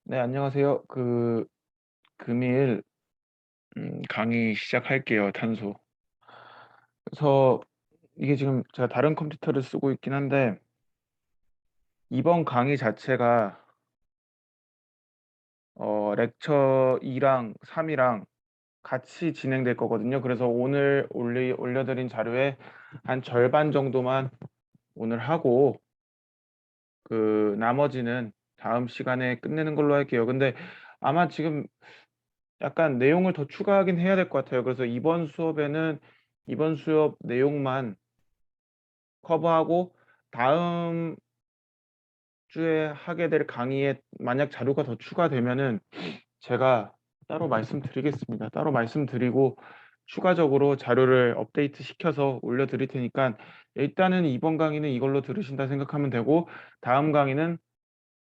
네, 안녕하세요. 금일 강의 시작할게요, 탄소. 그래서 이게 지금 제가 다른 컴퓨터를 쓰고 있긴 한데 이번 강의 자체가 렉처 2랑 3이랑 같이 진행될 거거든요. 그래서 오늘 올려드린 자료의 한 절반 정도만 오늘 하고 나머지는 다음 시간에 끝내는 걸로 할게요. 근데 아마 지금 약간 내용을 더 추가하긴 해야 될 것 같아요. 그래서 이번 수업 내용만 커버하고 다음 주에 하게 될 강의에 만약 자료가 더 추가되면은 제가 따로 말씀드리겠습니다. 따로 말씀드리고 추가적으로 자료를 업데이트 시켜서 올려드릴 테니까 일단은 이번 강의는 이걸로 들으신다 생각하면 되고 다음 강의는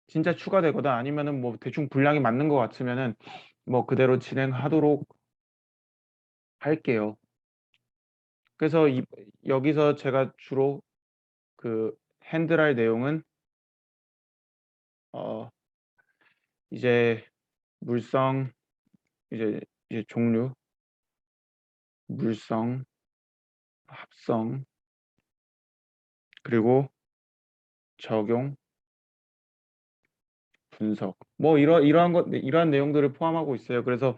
진짜 추가되거나 아니면은 뭐 대충 분량이 맞는 것 같으면은 뭐 그대로 진행하도록 할게요. 그래서 여기서 제가 주로 핸들할 내용은 어 이제 물성, 이제 종류, 물성, 합성, 그리고 적용, 분석 뭐 이러한 내용들을 포함하고 있어요. 그래서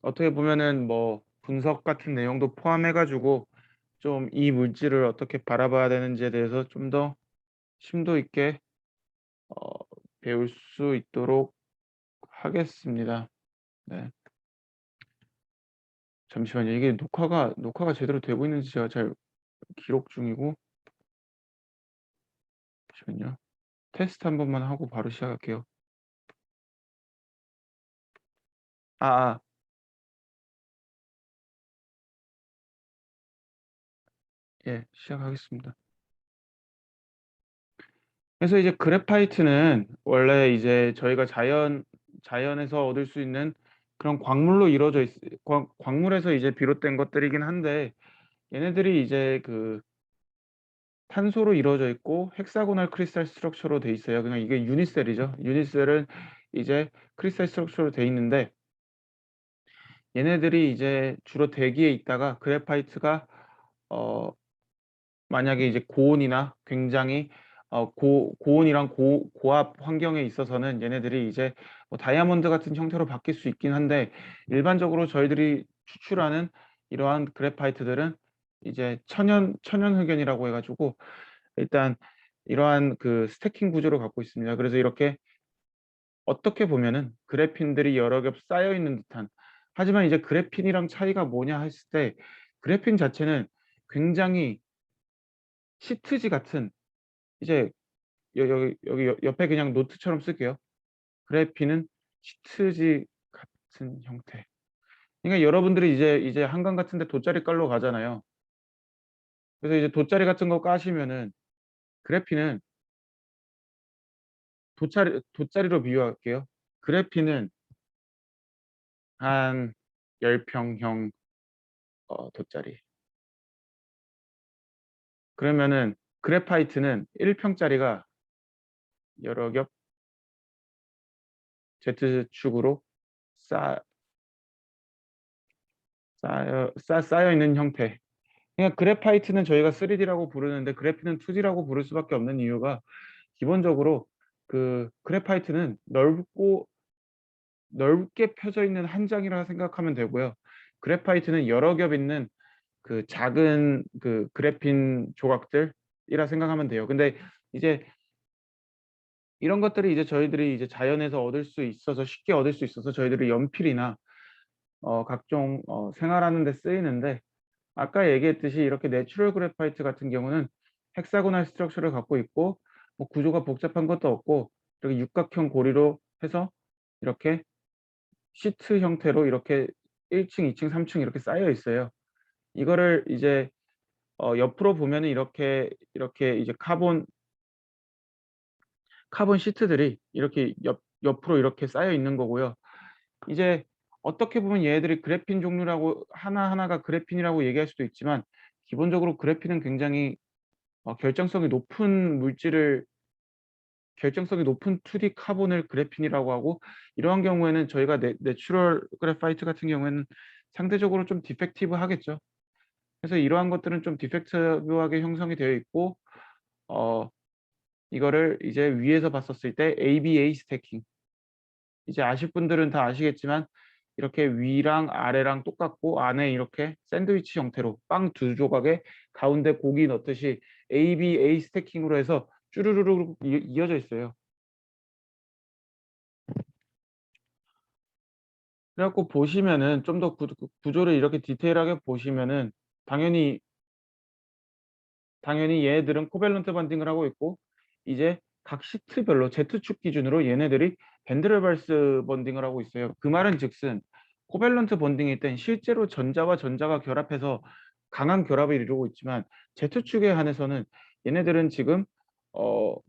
어떻게 보면은 뭐 분석 같은 내용도 포함해 가지고 좀 이 물질을 어떻게 바라봐야 되는지에 대해서 좀 더 심도 있게 어 배울 수 있도록 하겠습니다. 네. 잠시만요. 이게 녹화가 제대로 되고 있는지 제가 잘 기록 중이고. 잠시만요. 테스트 한 번만 하고 바로 시작할게요. 아아. 예. 시작하겠습니다. 그래서 이제 그래파이트는 원래 이제 저희가 자연에서 얻을 수 있는 그런 광물로 이루어져 있 광물에서 이제 비롯된 것들이긴 한데 얘네들이 이제 탄소로 이루어져 있고 헥사고널 크리스탈 스트럭처로 돼 있어요. 그냥 이게 유니셀이죠. 유니셀은 이제 크리스탈 스트럭처로 돼 있는데 얘네들이 이제 주로 대기에 있다가 그래파이트가 어 만약에 이제 고온이나 굉장히 고온이랑 고압 환경에 있어서는 얘네들이 이제 뭐 다이아몬드 같은 형태로 바뀔 수 있긴 한데 일반적으로 저희들이 추출하는 이러한 그래파이트들은 이제 천연 흑연이라고 해 가지고 일단 이러한 스태킹 구조를 갖고 있습니다. 그래서 이렇게 어떻게 보면은 그래핀들이 여러 겹 쌓여 있는 듯한, 하지만 이제 그래핀이랑 차이가 뭐냐 했을 때 그래핀 자체는 굉장히 시트지 같은, 이제 여기 옆에 그냥 노트처럼 쓸게요. 그래핀은 시트지 같은 형태. 그러니까 여러분들이 이제 한강 같은 데 돗자리 깔러 가잖아요. 그래서 이제 돗자리 같은 거 까시면은 그래핀은 돗자리로 비유할게요. 그래핀은 한 10 평형 돗자리. 그러면은 그래파이트는 1 평짜리가 여러 겹 Z축으로 쌓 쌓여 있는 형태. 그러니까 그래파이트는 저희가 3D라고 부르는데 그래핀은 2D라고 부를 수밖에 없는 이유가 기본적으로 그래파이트는 넓게 펴져 있는 한 장이라 생각하면 되고요. 그래파이트는 여러 겹 있는 작은 그래핀 조각들이라 생각하면 돼요. 근데 이제 이런 것들이 이제 저희들이 이제 자연에서 얻을 수 있어서 쉽게 얻을 수 있어서 저희들이 연필이나 각종 생활하는 데 쓰이는데, 아까 얘기했듯이 이렇게 내추럴 그래파이트 같은 경우는 헥사고널 스트럭처를 갖고 있고 뭐 구조가 복잡한 것도 없고 이렇게 육각형 고리로 해서 이렇게 시트 형태로 이렇게 1 층, 2 층, 3층 이렇게 쌓여 있어요. 이거를 이제 옆으로 보면은 이렇게 이제 카본 시트들이 이렇게 옆으로 이렇게 쌓여 있는 거고요. 이제 어떻게 보면 얘네들이 그래핀 종류라고 하나하나가 그래핀이라고 얘기할 수도 있지만 기본적으로 그래핀은 굉장히 결정성이 높은 물질을 결정성이 높은 2D 카본을 그래핀이라고 하고, 이러한 경우에는 저희가 내추럴 그래파이트 같은 경우에는 상대적으로 좀 디펙티브하겠죠. 그래서 이러한 것들은 좀 디펙티브하게 형성이 되어 있고, 어 이거를 이제 위에서 봤었을 때 ABA 스태킹, 이제 아실 분들은 다 아시겠지만 이렇게 위랑 아래랑 똑같고 안에 이렇게 샌드위치 형태로 빵 두 조각에 가운데 고기 넣듯이 ABA 스태킹으로 해서 쭈루루루 이어져 있어요. 그래갖고 보시면은 좀 더 구조를 이렇게 디테일하게 보시면은 당연히 얘네들은 코밸런트 번딩을 하고 있고, 이제 각 시트별로 Z축 기준으로 얘네들이 밴드레발스 번딩을 하고 있어요. 그 말은 즉슨 코밸런트 번딩일 땐 실제로 전자와 전자가 결합해서 강한 결합을 이루고 있지만, Z축에 한해서는 얘네들은 지금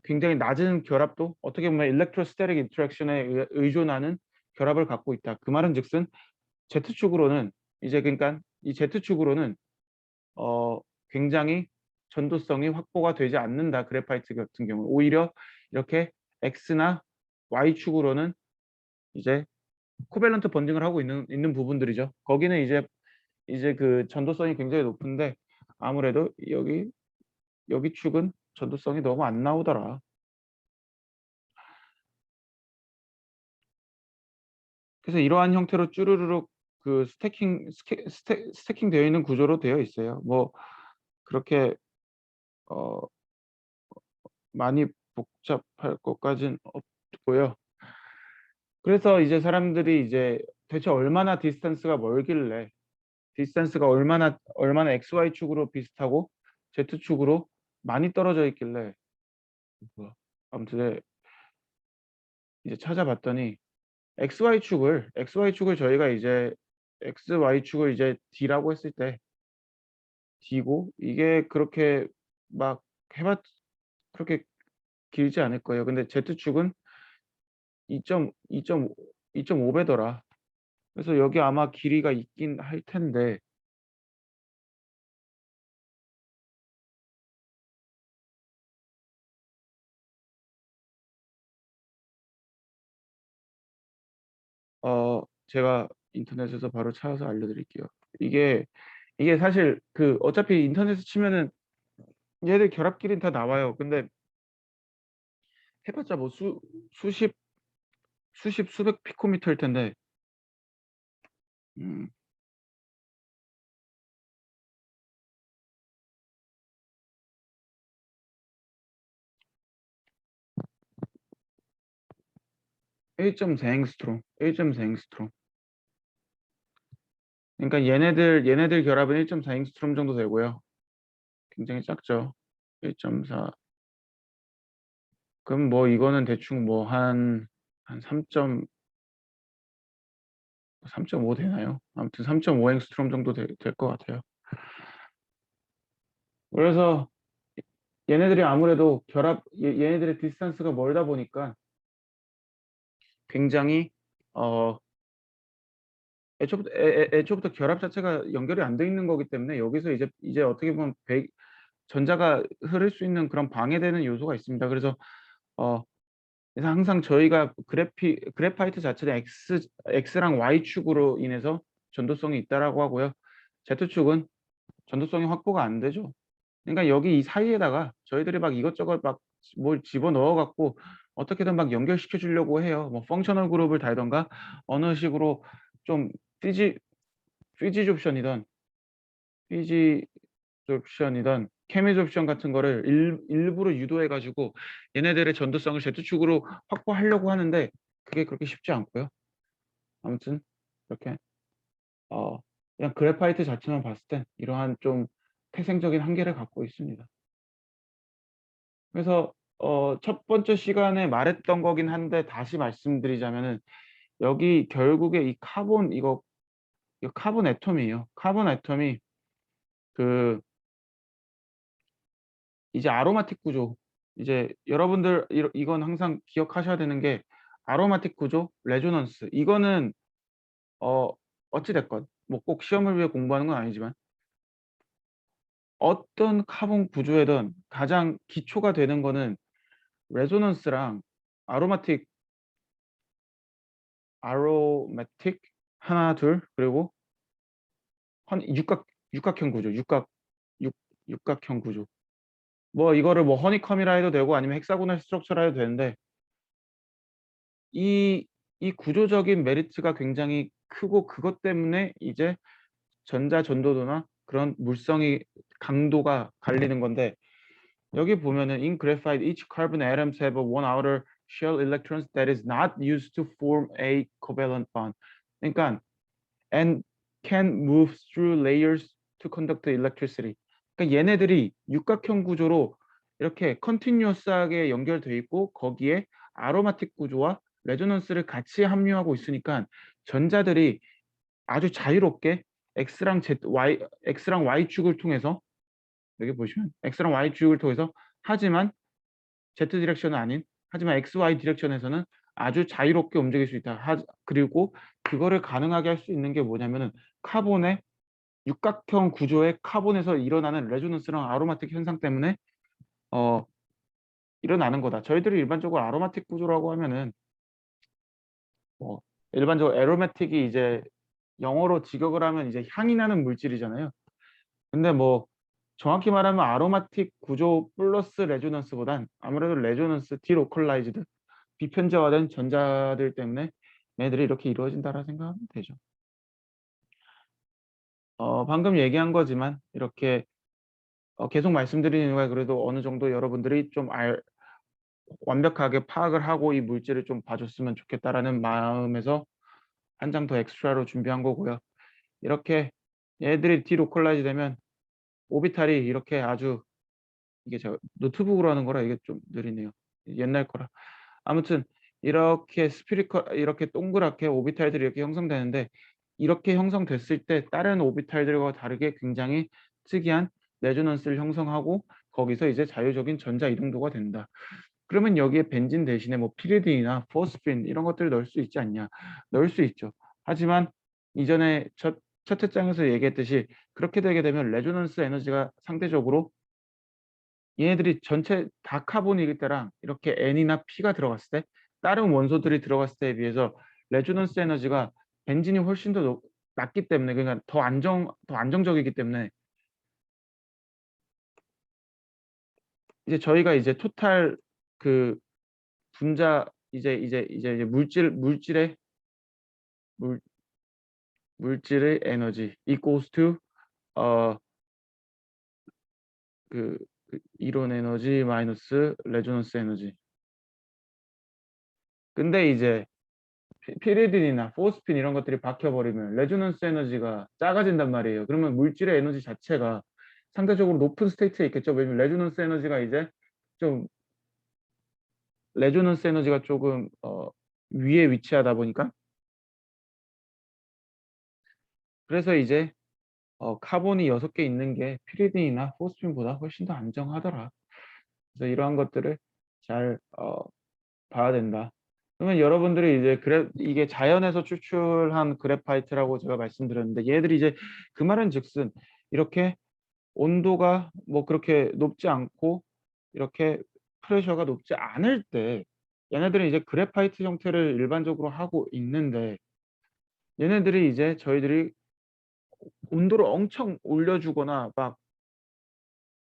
굉장히 낮은 결합도, 어떻게 보면 일렉트로스태틱 인터랙션에 의존하는 결합을 갖고 있다. 그 말은 즉슨 Z축으로는 이제, 그러니까 이 Z축으로는 어 굉장히 전도성이 확보가 되지 않는다. 그래파이트 같은 경우 오히려 이렇게 X나 Y축으로는 이제 코밸런트 번딩을 하고 있는 부분들이죠. 거기는 이제 그 전도성이 굉장히 높은데, 아무래도 여기 축은 전도성이 너무 안 나오더라. 그래서 이러한 형태로 쭈루루룩 그 스태킹 되어 있는 구조로 되어 있어요. 뭐 그렇게 어 많이 복잡할 것까진 없고요. 그래서 이제 사람들이 이제 대체 얼마나 디스턴스가 멀길래, 디스턴스가 얼마나 XY 축으로 비슷하고 Z 축으로 많이 떨어져 있길래, 뭐 아무튼 이제 찾아봤더니 XY 축을 저희가 이제 XY 축을 이제 D라고 했을 때, D고 이게 그렇게 막 해봤 그렇게 길지 않을 거예요. 근데 Z 축은 2.5배더라. 그래서 여기 아마 길이가 있긴 할 텐데, 제가 인터넷에서 바로 찾아서 알려드릴게요. 이게 사실 그 어차피 인터넷에 치면은 얘들 결합끼리는 다 나와요. 근데 해봤자 뭐 수십 수백 피코미터일 텐데, 음, 1.4 앵스트롬, 1.4 앵스트롬. 그러니까 얘네들 결합은 1.4 앵스트롬 정도 되고요. 굉장히 작죠. 1.4. 그럼 뭐 이거는 대충 뭐 한 3.5 되나요? 아무튼 3.5 앵스트롬 정도 될 것 같아요. 그래서 얘네들이 아무래도 얘네들의 디스턴스가 멀다 보니까 굉장히 어 애초부터 결합 자체가 연결이 안 돼 있는 거기 때문에, 여기서 이제 어떻게 보면 전자가 흐를 수 있는 그런 방해되는 요소가 있습니다. 어 그래서 항상 저희가 그래파이트 자체는 X랑 Y축으로 인해서 전도성이 있다라고 하고요. Z축은 전도성이 확보가 안 되죠. 그러니까 여기 이 사이에다가 저희들이 막 이것저것 막 뭘 집어넣어 갖고 어떻게든 막 연결시켜 주려고 해요. 뭐 펑셔널 그룹을 달든가 어느 식으로 좀 피지 피지좁션이든 피지좁션이든 케미좁션 같은 거를 일부러 유도해 가지고 얘네들의 전도성을 Z축으로 확보하려고 하는데, 그게 그렇게 쉽지 않고요. 아무튼 이렇게 어 그냥 그래파이트 자체만 봤을 땐 이러한 좀 태생적인 한계를 갖고 있습니다. 그래서 첫 번째 시간에 말했던 거긴 한데 다시 말씀드리자면은, 여기 결국에 이 이거 카본 애톰이에요. 카본 애톰이 그 이제 아로마틱 구조, 이제 여러분들 이건 항상 기억하셔야 되는 게, 아로마틱 구조, 레조넌스, 이거는 어 어찌 됐건 뭐 꼭 시험을 위해 공부하는 건 아니지만 어떤 카본 구조에든 가장 기초가 되는 거는 레조넌스랑 아로마틱 아로매틱 하나 둘 그리고 육각형 구조 육각형 구조 뭐 이거를 뭐 허니컴이라 해도 되고 아니면 헥사고널 스트럭처라 해도 되는데 이 구조적인 메리트가 굉장히 크고 그것 때문에 이제 전자 전도도나 그런 물성이 강도가 갈리는 건데 여기 보면은 in graphite each carbon atoms have a one outer shell electrons that is not used to form a covalent bond. 그러니까 and can move through layers to conduct electricity. 그러니까 얘네들이 육각형 구조로 이렇게 컨티뉴어스하게 연결돼 있고 거기에 아로마틱 구조와 레조넌스를 같이 함유하고 있으니까 전자들이 아주 자유롭게 X랑 Y축을 통해서 여기 보시면 X랑 Y축을 통해서 하지만 Z 디렉션은 아닌 하지만 XY 디렉션에서는 아주 자유롭게 움직일 수 있다. 그리고 그거를 가능하게 할 수 있는 게 뭐냐면은 카본의 육각형 구조의 카본에서 일어나는 레조넌스랑 아로마틱 현상 때문에 어 일어나는 거다. 저희들이 일반적으로 아로마틱 구조라고 하면은 뭐 일반적으로 에로매틱이 이제 영어로 직역을 하면 이제 향이 나는 물질이잖아요. 근데 뭐 정확히 말하면 아로마틱 구조 플러스 레조넌스보단 아무래도 레조넌스 디로컬라이즈드 비편재화된 전자들 때문에 얘들이 이렇게 이루어진다라 생각하면 되죠. 방금 얘기한 거지만 이렇게 계속 말씀드리는 이유가 그래도 어느 정도 여러분들이 좀 완벽하게 파악을 하고 이 물질을 좀 봐줬으면 좋겠다라는 마음에서 한 장 더 엑스트라로 준비한 거고요. 이렇게 얘들이 디로컬라이즈 되면 오비탈이 이렇게 아주 이게 제가 노트북으로 하는 거라 이게 좀 느리네요. 옛날 거라. 아무튼 이렇게 이렇게 동그랗게 오비탈들이 이렇게 형성되는데 이렇게 형성됐을 때 다른 오비탈들과 다르게 굉장히 특이한 레조넌스를 형성하고 거기서 이제 자유적인 전자 이동도가 된다. 그러면 여기에 벤진 대신에 뭐 피리딘이나 포스핀 이런 것들을 넣을 수 있지 않냐? 넣을 수 있죠. 하지만 이전에 첫 회장에서 얘기했듯이 그렇게 되게 되면 레조넌스 에너지가 상대적으로 얘네들이 전체 다 카본이기 때랑 이렇게 N이나 P가 들어갔을 때 다른 원소들이 들어갔을 때에 비해서 레조넌스 에너지가 벤진이 훨씬 더 낮기 때문에 그러니까 더 안정적이기 때문에 이제 저희가 이제 토탈 그 분자 이제 물질의 물 물질의 에너지 equals to 어 이론 에너지 마이너스 레조넌스 에너지. 근데 이제 피리딘이나 포스핀 이런 것들이 박혀버리면 레조넌스 에너지가 작아진단 말이에요. 그러면 물질의 에너지 자체가 상대적으로 높은 스테이트에 있겠죠. 왜냐면 레조넌스 에너지가 이제 좀 레조넌스 에너지가 조금 위에 위치하다 보니까 그래서 이제 카본이 6개 있는 게 피리딘이나 포스핀보다 훨씬 더 안정하더라. 그래서 이러한 것들을 잘 봐야 된다. 그러면 여러분들이 이제 이게 자연에서 추출한 그래파이트라고 제가 말씀드렸는데 얘들이 이제 그 말은 즉슨 이렇게 온도가 뭐 그렇게 높지 않고 이렇게 프레셔가 높지 않을 때 얘네들은 이제 그래파이트 형태를 일반적으로 하고 있는데 얘네들이 이제 저희들이 온도를 엄청 올려주거나 막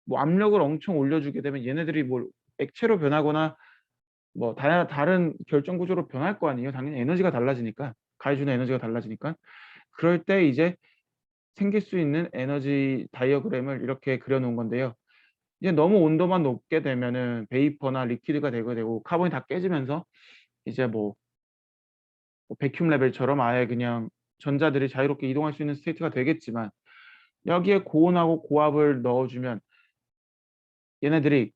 뭐 압력을 엄청 올려주게 되면 얘네들이 뭘 액체로 변하거나 뭐 다른 결정 구조로 변할 거 아니에요. 당연히 에너지가 달라지니까 가해주는 에너지가 달라지니까 그럴 때 이제 생길 수 있는 에너지 다이어그램을 이렇게 그려 놓은 건데요. 이제 너무 온도만 높게 되면은 베이퍼나 리퀴드가 되게 되고 카본이 다 깨지면서 이제 뭐 백큐um 레벨처럼 아예 그냥 전자들이 자유롭게 이동할 수 있는 스테이트가 되겠지만 여기에 고온하고 고압을 넣어주면 얘네들이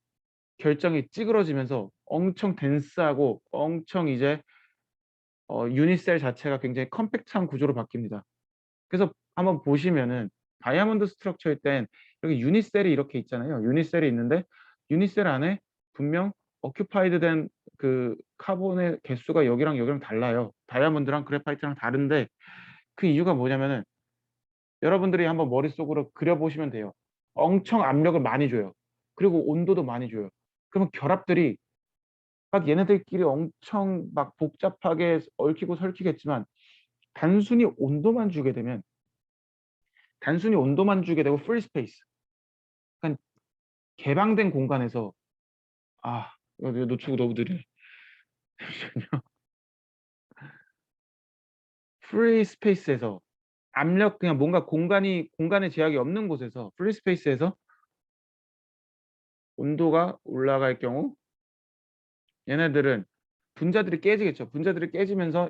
결정이 찌그러지면서 엄청 덴스하고 엄청 이제 유니셀 자체가 굉장히 컴팩트한 구조로 바뀝니다. 그래서 한번 보시면은 다이아몬드 스트럭처일 땐 여기 유니셀이 이렇게 있잖아요. 유니셀이 있는데 유니셀 안에 분명 어큐파이드 된 그 카본의 개수가 여기랑 달라요. 다이아몬드랑 그래파이트랑 다른데 그 이유가 뭐냐면은 여러분들이 한번 머릿속으로 그려보시면 돼요. 엄청 압력을 많이 줘요. 그리고 온도도 많이 줘요. 그러면 결합들이 막 얘네들끼리 엄청 막 복잡하게 얽히고 설키겠지만 단순히 온도만 주게 되고 프리 스페이스, 그러니까 개방된 공간에서 이거 노출고 너무 느려. 프리 스페이스에서 압력, 그냥 뭔가 공간의 제약이 없는 곳에서 프리 스페이스에서 온도가 올라갈 경우 얘네들은 분자들이 깨지겠죠. 분자들이 깨지면서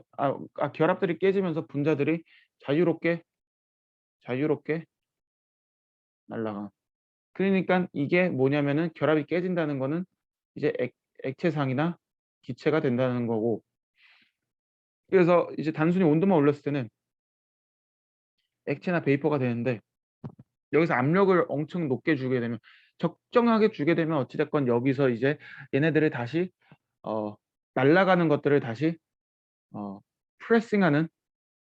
결합들이 깨지면서 분자들이 자유롭게 날아가. 그러니까 이게 뭐냐면은 결합이 깨진다는 거는 이제 액체상이나 기체가 된다는 거고, 그래서 이제 단순히 온도만 올렸을 때는 액체나 베이퍼가 되는데, 여기서 압력을 엄청 높게 주게 되면, 적정하게 주게 되면 어찌됐건 여기서 이제 얘네들을 다시 날아가는 것들을 다시 프레싱하는,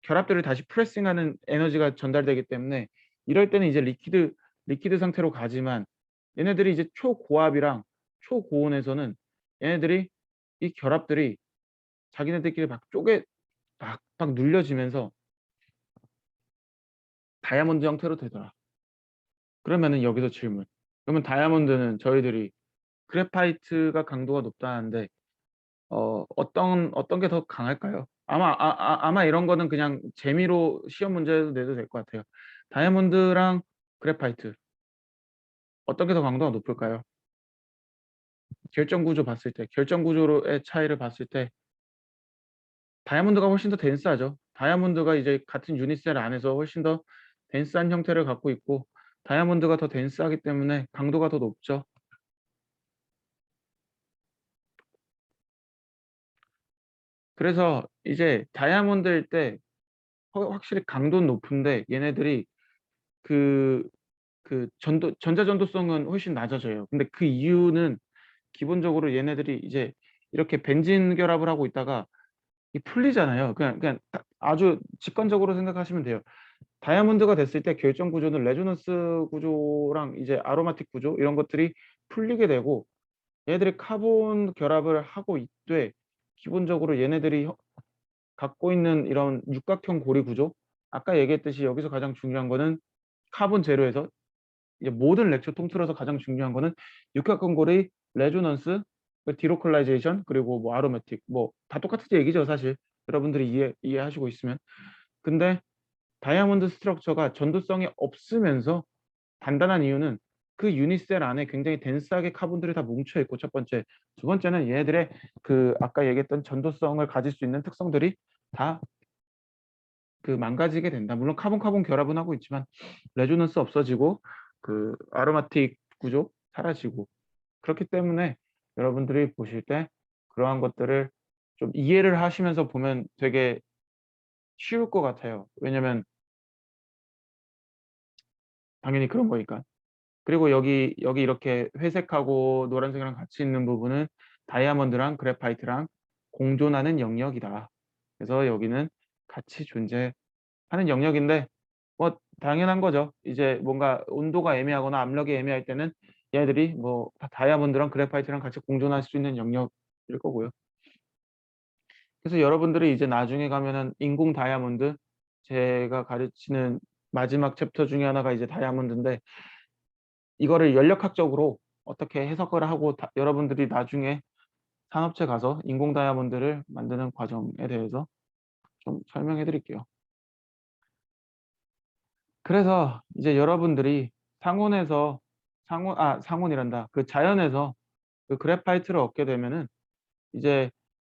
결합들을 다시 프레싱하는 에너지가 전달되기 때문에 이럴 때는 이제 리퀴드 상태로 가지만, 얘네들이 이제 초고압이랑 초고온에서는 얘네들이 이 결합들이 자기네들끼리 막 막 눌려지면서 다이아몬드 형태로 되더라. 그러면은 여기서 질문. 그러면 다이아몬드는 저희들이 그래파이트가 강도가 높다는데 어떤 게 더 강할까요? 아마 이런 거는 그냥 재미로 시험 문제도 내도 될 것 같아요. 다이아몬드랑 그래파이트 어떤 게 더 강도가 높을까요? 결정 구조의 차이를 봤을 때 다이아몬드가 훨씬 더 덴스하죠. 다이아몬드가 이제 같은 유니셀 안에서 훨씬 더 덴스한 형태를 갖고 있고, 다이아몬드가 더 덴스하기 때문에 강도가 더 높죠. 그래서 이제 다이아몬드일 때 확실히 강도는 높은데 얘네들이 그 전자 전도성은 훨씬 낮아져요. 근데 그 이유는 기본적으로 얘네들이 이제 이렇게 벤진 결합을 하고 있다가 이 풀리잖아요. 그냥 아주 직관적으로 생각하시면 돼요. 다이아몬드가 됐을 때 결정 구조는 레조넌스 구조랑 이제 아로마틱 구조 이런 것들이 풀리게 되고, 얘네들이 카본 결합을 하고 있되 기본적으로 얘네들이 갖고 있는 이런 육각형 고리 구조, 아까 얘기했듯이 여기서 가장 중요한 거는 카본 제로에서 이제 모든 렉처 통틀어서 가장 중요한 거는 육각형 고리, 레조넌스, 디로클라이제이션, 그리고 뭐 아로매틱, 뭐 다 똑같은 얘기죠 사실. 여러분들이 이해하시고 있으면. 근데 다이아몬드 스트럭처가 전도성이 없으면서 단단한 이유는 그 유니셀 안에 굉장히 덴스하게 카본들이 다 뭉쳐 있고, 첫 번째. 두 번째는 얘네들의 아까 얘기했던 전도성을 가질 수 있는 특성들이 다 망가지게 된다. 물론 카본 카본 결합은 하고 있지만 레조넌스 없어지고 아로마틱 구조 사라지고, 그렇기 때문에 여러분들이 보실 때 그러한 것들을 좀 이해를 하시면서 보면 되게 쉬울 것 같아요. 왜냐면 당연히 그런 거니까. 그리고 여기 이렇게 회색하고 노란색이랑 같이 있는 부분은 다이아몬드랑 그래파이트랑 공존하는 영역이다. 그래서 여기는 같이 존재하는 영역인데 뭐 당연한 거죠. 이제 뭔가 온도가 애매하거나 압력이 애매할 때는 얘네들이 뭐 다이아몬드랑 그래파이트랑 같이 공존할 수 있는 영역일 거고요. 그래서 여러분들이 이제 나중에 가면은 인공 다이아몬드, 제가 가르치는 마지막 챕터 중에 하나가 이제 다이아몬드인데, 이거를 연력학적으로 어떻게 해석을 하고 여러분들이 나중에 산업체 가서 인공 다이아몬드를 만드는 과정에 대해서 좀 설명해 드릴게요. 그래서 이제 여러분들이 상온이란다. 자연에서 그래파이트를 얻게 되면은 이제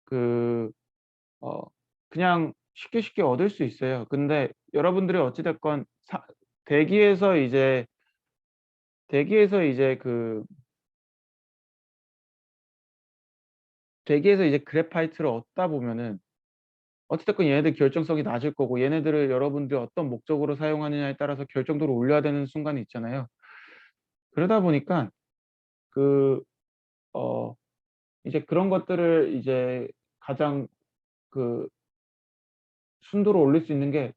그 어 그냥 쉽게 얻을 수 있어요. 근데 여러분들이 어찌 됐건 대기에서 이제 대기에서 이제 그래파이트를 얻다 보면은 어찌 됐건 얘네들 결정성이 낮을 거고, 얘네들을 여러분들이 어떤 목적으로 사용하느냐에 따라서 결정도를 올려야 되는 순간이 있잖아요. 그러다 보니까 그 어 이제 그런 것들을 이제 가장 그 순도를 올릴 수 있는 게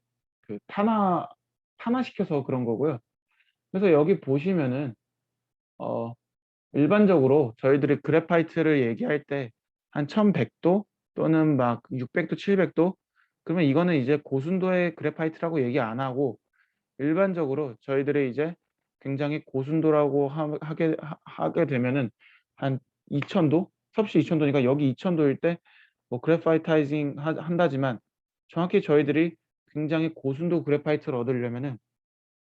탄화시켜서 그런 거고요. 그래서 여기 보시면은 어 일반적으로 저희들이 그래파이트를 얘기할 때 한 1100도 또는 막 600도, 700도, 그러면 이거는 이제 고순도의 그래파이트라고 얘기 안 하고 일반적으로 저희들이 이제 굉장히 고순도라고 하게 되면은 한 2000도, 섭씨 2000도니까 여기 2000도일 때 뭐 그래파이타이징 한다지만 정확히 저희들이 굉장히 고순도 그래파이트를 얻으려면은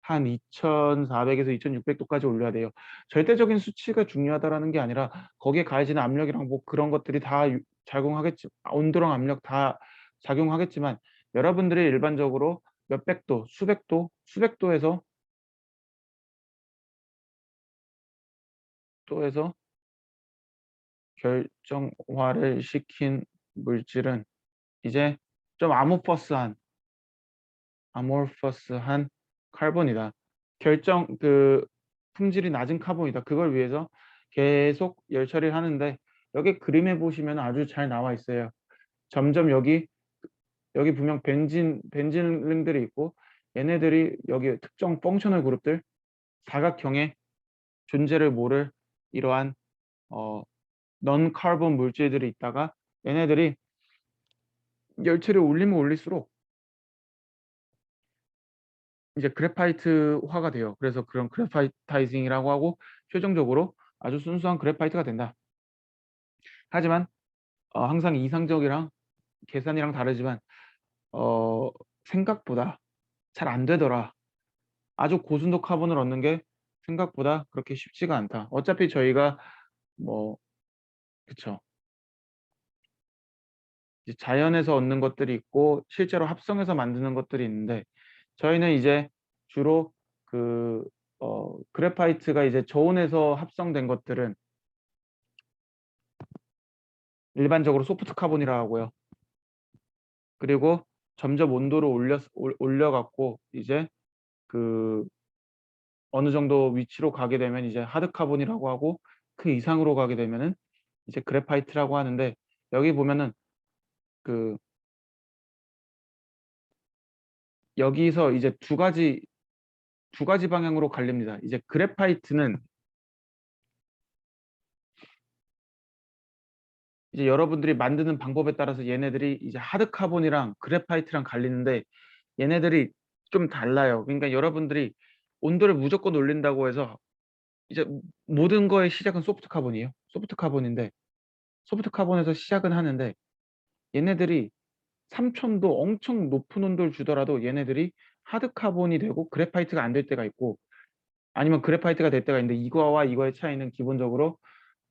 한 2400에서 2600도까지 올려야 돼요. 절대적인 수치가 중요하다라는 게 아니라 거기에 가해지는 압력이랑 뭐 그런 것들이 다 작용하겠지, 온도랑 압력 다 작용하겠지만 여러분들이 일반적으로 몇백 도, 수백 도, 수백 도에서 결정화를 시킨 물질은 이제 좀 아모퍼스한 카본이다. 품질이 낮은 카본이다. 그걸 위해서 계속 열 처리를 하는데 여기 그림에 보시면 아주 잘 나와 있어요. 점점 여기 분명 벤진링들이 있고 얘네들이 여기 특정 펑셔널 그룹들 사각형의 존재를 모를 이러한 넌 카본 물질들이 있다가 얘네들이 열체를 올리면 올릴수록 이제 그래파이트화가 돼요. 그래서 그런 그래파이타이징이라고 하고 최종적으로 아주 순수한 그래파이트가 된다. 하지만 항상 이상적이랑 계산이랑 다르지만 어, 생각보다 잘 안 되더라. 아주 고순도 카본을 얻는 게 생각보다 그렇게 쉽지가 않다. 어차피 저희가 뭐 그쵸. 이제 자연에서 얻는 것들이 있고 실제로 합성해서 만드는 것들이 있는데 저희는 이제 주로 그래파이트가 이제 저온에서 합성된 것들은 일반적으로 소프트 카본이라고 하고요. 그리고 점점 온도를 올려갖고 이제 그 어느 정도 위치로 가게 되면 이제 하드 카본이라고 하고 그 이상으로 가게 되면은 이제 그래파이트라고 하는데 여기 보면은 그 여기서 이제 두 가지 방향으로 갈립니다. 이제 그래파이트는 이제 여러분들이 만드는 방법에 따라서 얘네들이 이제 하드 카본이랑 그래파이트랑 갈리는데 얘네들이 좀 달라요. 그러니까 여러분들이 온도를 무조건 올린다고 해서 이제 모든 거의 시작은 소프트 카본이에요. 소프트 카본인데 소프트 카본에서 시작은 하는데 얘네들이 3000도 엄청 높은 온도를 주더라도 얘네들이 하드 카본이 되고 그래파이트가 안 될 때가 있고 아니면 그래파이트가 될 때가 있는데 이거와 이거의 차이는 기본적으로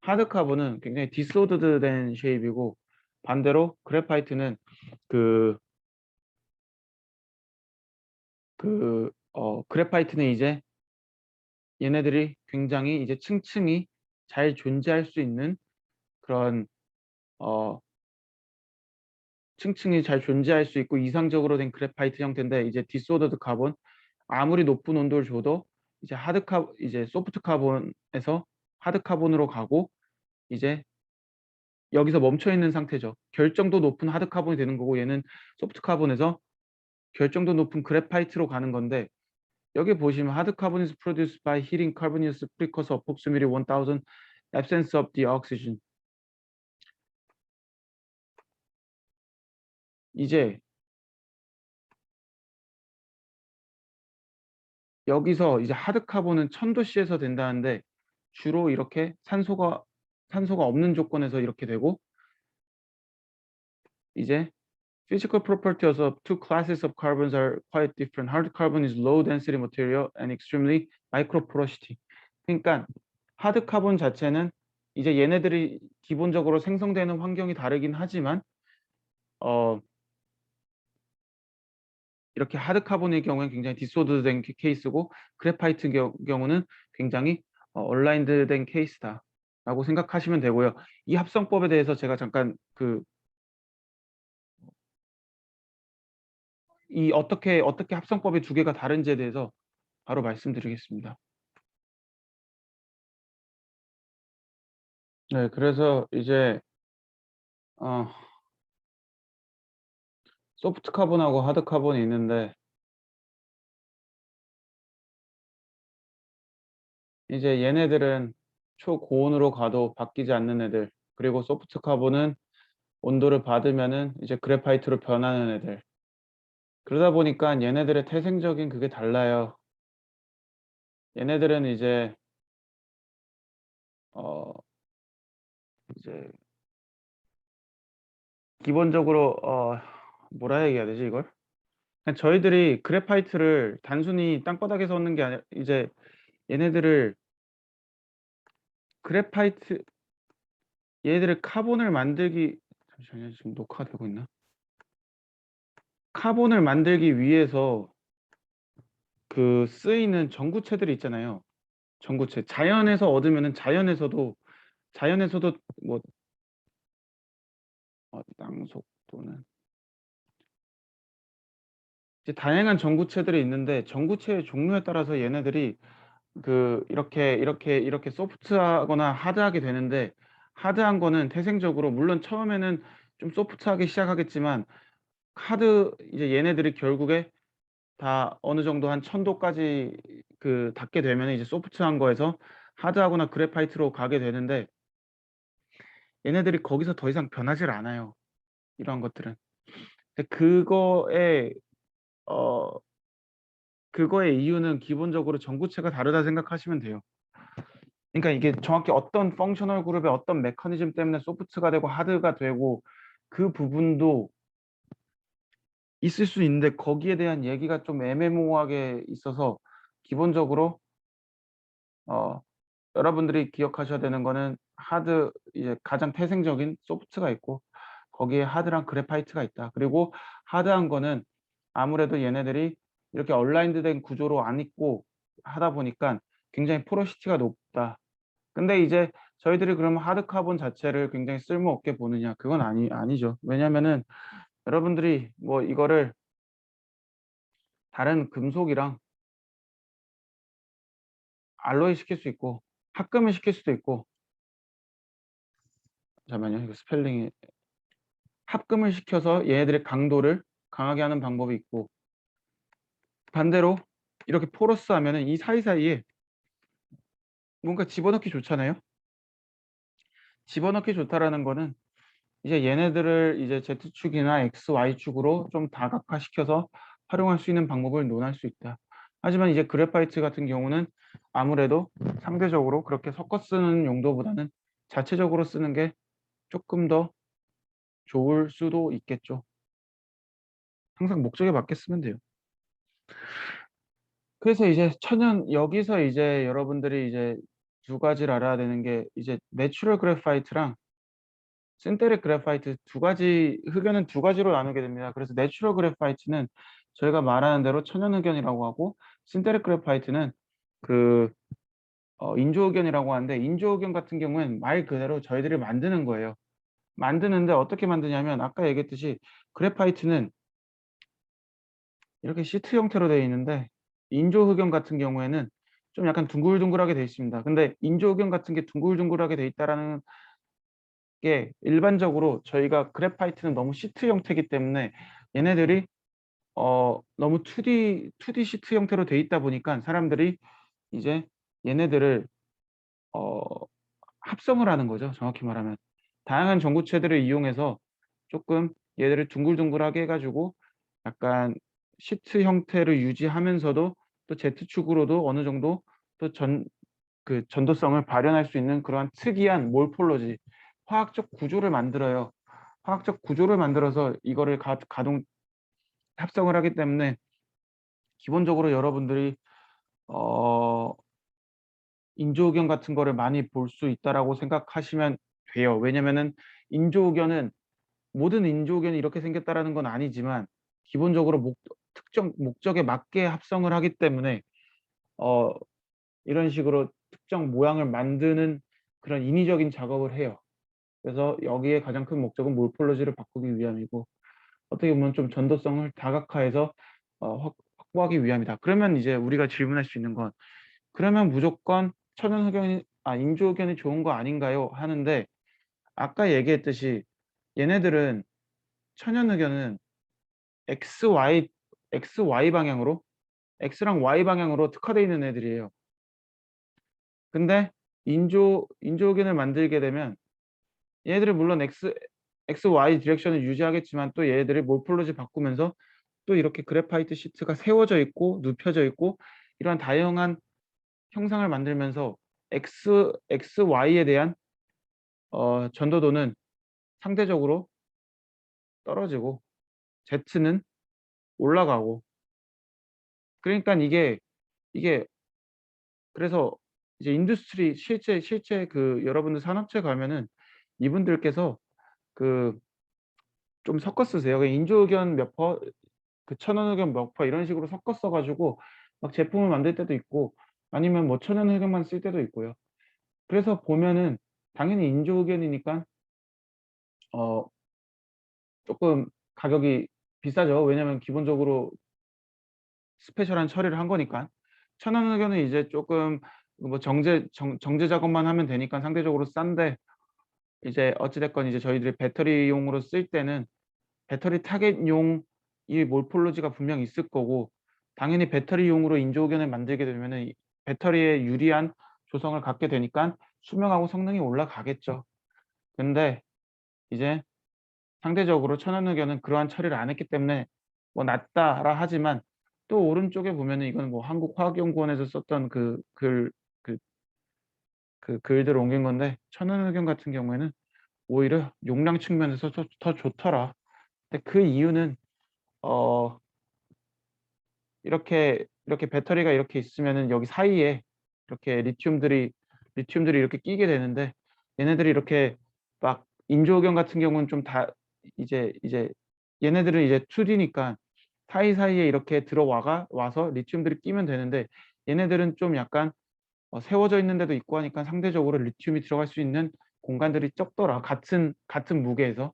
하드 카본은 굉장히 디스오더드 된 쉐입이고 반대로 그래파이트는 그 그래파이트는 이제 얘네들이 굉장히 이제 층층이 잘 존재할 수 있는 그런 어 층층이 잘 존재할 수 있고 이상적으로 된 그래파이트 형태인데 이제 디스오더드 카본 아무리 높은 온도를 줘도 이제 소프트 카본에서 하드 카본으로 가고 이제 여기서 멈춰 있는 상태죠. 결정도 높은 하드 카본이 되는 거고 얘는 소프트 카본에서 결정도 높은 그래파이트로 가는 건데 여기 보시면 하드 카본 is produced by heating carbonaceous precursor approximately 1000 absence of the oxygen. 이제 여기서 이제 하드 카본은 1000도씨에서 된다는데 주로 이렇게 산소가 없는 조건에서 이렇게 되고 이제 physical properties of two classes of carbons are quite different. Hard carbon is low density material and extremely microporosity. 그러니까 하드 카본 자체는 이제 얘네들이 기본적으로 생성되는 환경이 다르긴 하지만 어 이렇게 하드 카본의 경우에는 굉장히 디소드된 케이스고 그래파이트 경우는 굉장히 얼라인드된 케이스다라고 생각하시면 되고요. 이 합성법에 대해서 제가 잠깐 이 어떻게 합성법이 두 개가 다른지에 대해서 바로 말씀드리겠습니다. 네, 그래서 이제 어, 소프트 카본하고 하드 카본이 있는데 이제 얘네들은 초고온으로 가도 바뀌지 않는 애들 그리고 소프트 카본은 온도를 받으면은 이제 그래파이트로 변하는 애들. 그러다 보니까 얘네들의 태생적인 그게 달라요. 얘네들은 어 이제 기본적으로 뭐라 해야 되지 이걸? 그냥 저희들이 그래파이트를 단순히 땅바닥에서 얻는 게 아니라 이제 얘네들을 그래파이트 얘네들을 카본을 만들기 잠시만요. 지금 녹화가 되고 있나? 카본을 만들기 위해서 그 쓰이는 전구체들이 있잖아요. 전구체. 자연에서 얻으면은 자연에서도 뭐 땅 속도는 이제 다양한 전구체들이 있는데 전구체의 종류에 따라서 얘네들이 그 이렇게 소프트하거나 하드하게 되는데 하드한 거는 태생적으로 물론 처음에는 좀 소프트하게 시작하겠지만 이제 얘네들이 결국에 다 어느 정도 한 1000 도까지 그 닿게 되면은 이제 소프트한 거에서 하드하거나 그래파이트로 가게 되는데 얘네들이 거기서 더 이상 변하질 않아요, 이러한 것들은. 근데 어 그거의 이유는 기본적으로 전구체가 다르다 생각하시면 돼요. 그러니까 이게 정확히 어떤 펑셔널 그룹의 어떤 메커니즘 때문에 소프트가 되고 하드가 되고 그 부분도 있을 수 있는데 거기에 대한 얘기가 좀 애매모호하게 있어서 기본적으로 어 여러분들이 기억하셔야 되는 거는 이제 가장 태생적인 소프트가 있고 거기에 하드랑 그래파이트가 있다. 그리고 하드한 거는 아무래도 얘네들이 이렇게 얼라인드 된 구조로 안 있고 하다 보니까 굉장히 포러시티가 높다. 근데 이제 저희들이 그러면 하드 카본 자체를 굉장히 쓸모없게 보느냐? 그건 아니죠. 왜냐면은 여러분들이 뭐 이거를 다른 금속이랑 알로이 시킬 수 있고 합금을 시킬 수도 있고 잠깐만요. 이거 스펠링이 합금을 시켜서 얘네들의 강도를 강하게 하는 방법이 있고 반대로 이렇게 포러스하면은 이 사이사이에 뭔가 집어넣기 좋잖아요. 집어넣기 좋다라는 거는 이제 얘네들을 이제 Z축이나 XY축으로 좀 다각화시켜서 활용할 수 있는 방법을 논할 수 있다. 하지만 이제 그래파이트 같은 경우는 아무래도 상대적으로 그렇게 섞어 쓰는 용도보다는 자체적으로 쓰는 게 조금 더 좋을 수도 있겠죠. 항상 목적에 맞게 쓰면 돼요. 그래서 이제 여기서 이제 여러분들이 이제 두 가지를 알아야 되는 게 이제 내추럴 그래파이트랑 신테릭 그래파이트 두 가지 흑연은 두 가지로 나누게 됩니다. 그래서 내추럴 그래파이트는 저희가 말하는 대로 천연 흑연이라고 하고 신테릭 그래파이트는 그 인조 흑연이라고 하는데 인조 흑연 같은 경우는 말 그대로 저희들이 만드는 거예요. 만드는데 어떻게 만드냐면 아까 얘기했듯이 그래파이트는 이렇게 시트 형태로 되어 있는데 인조 흑연 같은 경우에는 좀 약간 둥글둥글하게 되어 있습니다. 근데 인조 흑연 같은 게 둥글둥글하게 되어 있다라는 게 일반적으로 저희가 그래파이트는 너무 시트 형태이기 때문에 얘네들이 너무 2D 시트 형태로 돼 있다 보니까 사람들이 이제 얘네들을 어 합성을 하는 거죠, 정확히 말하면. 다양한 전구체들을 이용해서 조금 얘들을 둥글둥글하게 해 가지고 약간 시트 형태를 유지하면서도 또 Z축으로도 어느 정도 또 전도성을 발현할 수 있는 그러한 특이한 몰폴로지, 화학적 구조를 만들어요. 화학적 구조를 만들어서 이거를 가동 합성을 하기 때문에 기본적으로 여러분들이 어 인조흑연 같은 거를 많이 볼 수 있다라고 생각하시면 돼요. 왜냐면은 인조흑연은 모든 인조흑연이 이렇게 생겼다라는 건 아니지만 기본적으로 특정 목적에 맞게 합성을 하기 때문에 어 이런 식으로 특정 모양을 만드는 그런 인위적인 작업을 해요. 그래서 여기에 가장 큰 목적은 몰폴로지를 바꾸기 위함이고 어떻게 보면 좀 전도성을 다각화해서 확보하기 위함이다. 그러면 이제 우리가 질문할 수 있는 건 그러면 무조건 인조흑연이 좋은 거 아닌가요? 하는데 아까 얘기했듯이 얘네들은 천연흑연은 XY XY 방향으로 X랑 Y 방향으로 특화되어 있는 애들이에요. 근데 인조흑연을 만들게 되면 얘네들은 물론 X, Y 디렉션을 유지하겠지만 또 얘들이 몰폴로지 바꾸면서 또 이렇게 그래파이트 시트가 세워져 있고 눕혀져 있고 이러한 다양한 형상을 만들면서 Y에 대한 전도도는 상대적으로 떨어지고 Z는 올라가고 그러니까 이게 그래서 이제 인더스트리 실제 그 여러분들 산업체 가면은 이분들께서 그 좀 섞어 쓰세요. 그 인조 의견 몇 퍼, 그 천연 의견 몇 퍼 이런 식으로 섞어 써 가지고 막 제품을 만들 때도 있고 아니면 뭐 천연 의견만 쓸 때도 있고요. 그래서 보면은 당연히 인조 의견이니까 어 쪼끔 가격이 비싸죠. 왜냐면 기본적으로 스페셜한 처리를 한 거니까. 천연 의견은 이제 쪼끔 뭐 정제 작업만 하면 되니까 상대적으로 싼데 이제 어찌 됐건 이제 저희들이 배터리용으로 쓸 때는 배터리 타겟용 이 몰폴로지가 분명히 있을 거고 당연히 배터리용으로 인조견을 만들게 되면은 이 배터리에 유리한 조성을 갖게 되니깐 수명하고 성능이 올라가겠죠. 근데 이제 상대적으로 천연의견은 그러한 처리를 안 했기 때문에 뭐 "낫다."라 하지만 또 오른쪽에 보면은 이거는 뭐 한국화학연구원에서 썼던 그 글들을 옮긴 건데 천연의견 같은 경우에는 오히려 용량 측면에서 더 좋더라. 근데 그 이유는 어 이렇게 배터리가 이렇게 있으면은 여기 사이에 이렇게 리튬들이 이렇게 끼게 되는데 얘네들이 이렇게 막 인조견 같은 경우는 좀 다 이제 얘네들은 이제 2D 니까 사이사이에 이렇게 와서 리튬들이 끼면 되는데 얘네들은 좀 약간 세워져 있는 데도 있고 하니까 상대적으로 리튬이 들어갈 수 있는 공간들이 적더라. 같은 무게에서.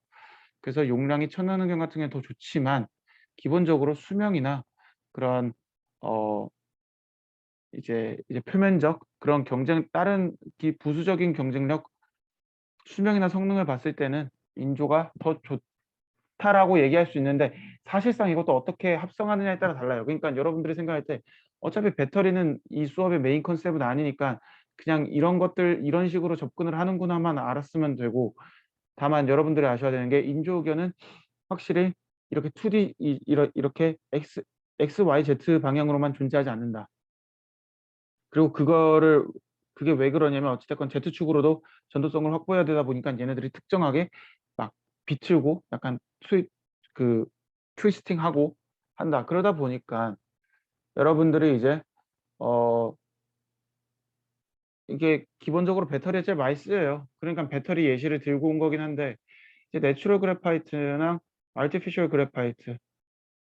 그래서 용량이 천연의견 같은 경우는 더 좋지만 기본적으로 수명이나 그런 어 이제 표면적 그런 다른 부수적인 경쟁력, 수명이나 성능을 봤을 때는 인조가 더 좋다라고 얘기할 수 있는데 사실상 이것도 어떻게 합성하느냐에 따라 달라요. 그러니까 여러분들이 생각할 때 어차피 배터리는 이 수업의 메인 컨셉은 아니니까 그냥 이런 것들 이런 식으로 접근을 하는구나만 알았으면 되고 다만 여러분들이 아셔야 되는 게 인조 의견은 확실히 이렇게 2D 이렇게 X, Y, Z 방향으로만 존재하지 않는다. 그리고 그게 왜 그러냐면 어찌 됐건 Z축으로도 전도성을 확보해야 되다 보니까 얘네들이 특정하게 막 비틀고 약간 그 트위스팅하고 한다. 그러다 보니까 여러분들이 이제 어 이게 기본적으로 배터리에 제일 많이 쓰여요. 그러니까 배터리 예시를 들고 온 거긴 한데 이제 내추럴 그래파이트랑 아티피셜 그래파이트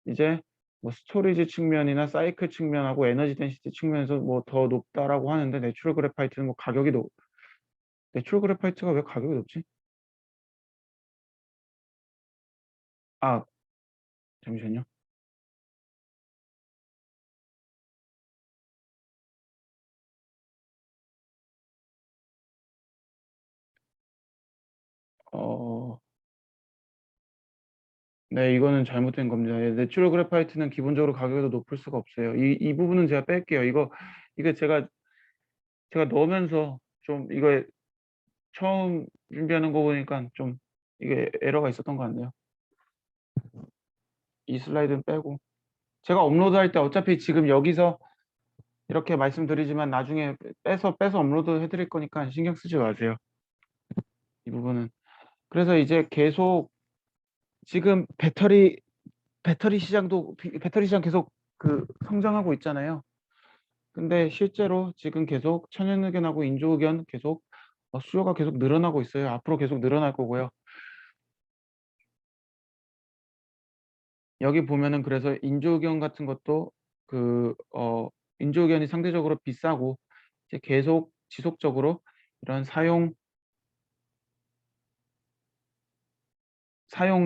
이제 뭐 스토리지 측면이나 사이클 측면하고 에너지 덴시티 측면에서 뭐 더 높다라고 하는데 내추럴 그래파이트는 뭐 가격이 내추럴 그래파이트가 왜 가격이 높지? 아 잠시만요. 어 네 이거는 잘못된 겁니다. 예 내추럴 그래파이트는 기본적으로 가격이 더 높을 수가 없어요. 이 부분은 제가 뺄게요. 이거 제가 넣으면서 좀 이거에 처음 준비하는 거 보니까 좀 이게 에러가 있었던 것 같네요. 이 슬라이드는 빼고 제가 업로드할 때 어차피 지금 여기서 이렇게 말씀드리지만 나중에 빼서 업로드 해 드릴 거니까 신경 쓰지 마세요, 이 부분은. 그래서 이제 계속 지금 배터리 시장 계속 성장하고 있잖아요. 근데 실제로 지금 계속 천연의견하고 인조의견 계속 수요가 계속 늘어나고 있어요. 앞으로 계속 늘어날 거고요. 여기 보면은 그래서 인조의견 같은 것도 인조의견이 상대적으로 비싸고 이제 계속 지속적으로 이런 사용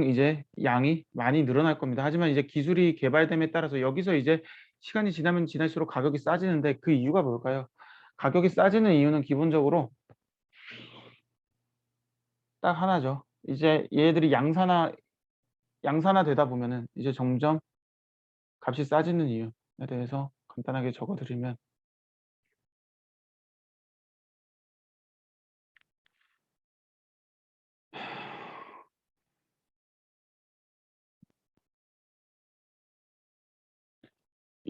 이제 양이 많이 늘어날 겁니다. 하지만 이제 기술이 개발됨에 따라서 여기서 이제 시간이 지나면 지날수록 가격이 싸지는데 그 이유가 뭘까요? 가격이 싸지는 이유는 기본적으로 딱 하나죠. 이제 얘들이 양산화되다 보면은 이제 점점 값이 싸지는 이유에 대해서 간단하게 적어 드리면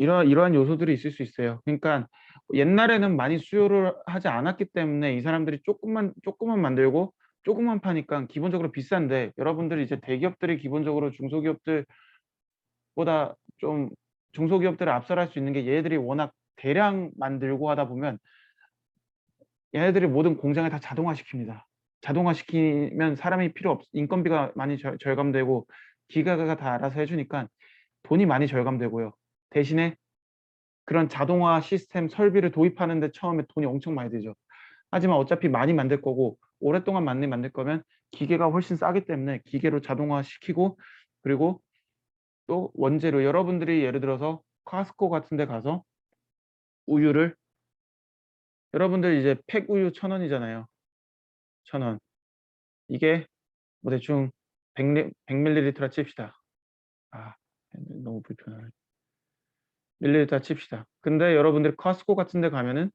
이러한 요소들이 있을 수 있어요. 그러니까 옛날에는 많이 수요를 하지 않았기 때문에 이 사람들이 조금만 만들고 조금만 파니까 기본적으로 비싼데, 여러분들이 이제 대기업들이 기본적으로 중소기업들보다 좀 중소기업들을 압살할 수 있는 게, 얘네들이 워낙 대량 만들고 하다 보면 얘네들이 모든 공장을 다 자동화시킵니다. 자동화시키면 사람이 필요 없, 인건비가 많이 절감되고 기가가 다 알아서 해주니까 돈이 많이 절감되고요. 대신에 그런 자동화 시스템 설비를 도입하는데 처음에 돈이 엄청 많이 들죠. 하지만 어차피 많이 만들 거고 오랫동안 많이 만들 거면 기계가 훨씬 싸기 때문에 기계로 자동화 시키고, 그리고 또 원재료, 여러분들이 예를 들어서 카스코 같은 데 가서 우유를, 여러분들 이제 팩 우유 1,000원이잖아요. 1,000원. 이게 뭐 대충 100ml라 칩시다. 아, 너무 불편하네. 밀리리터 칩시다. 근데 여러분들이 카스코 같은 데 가면은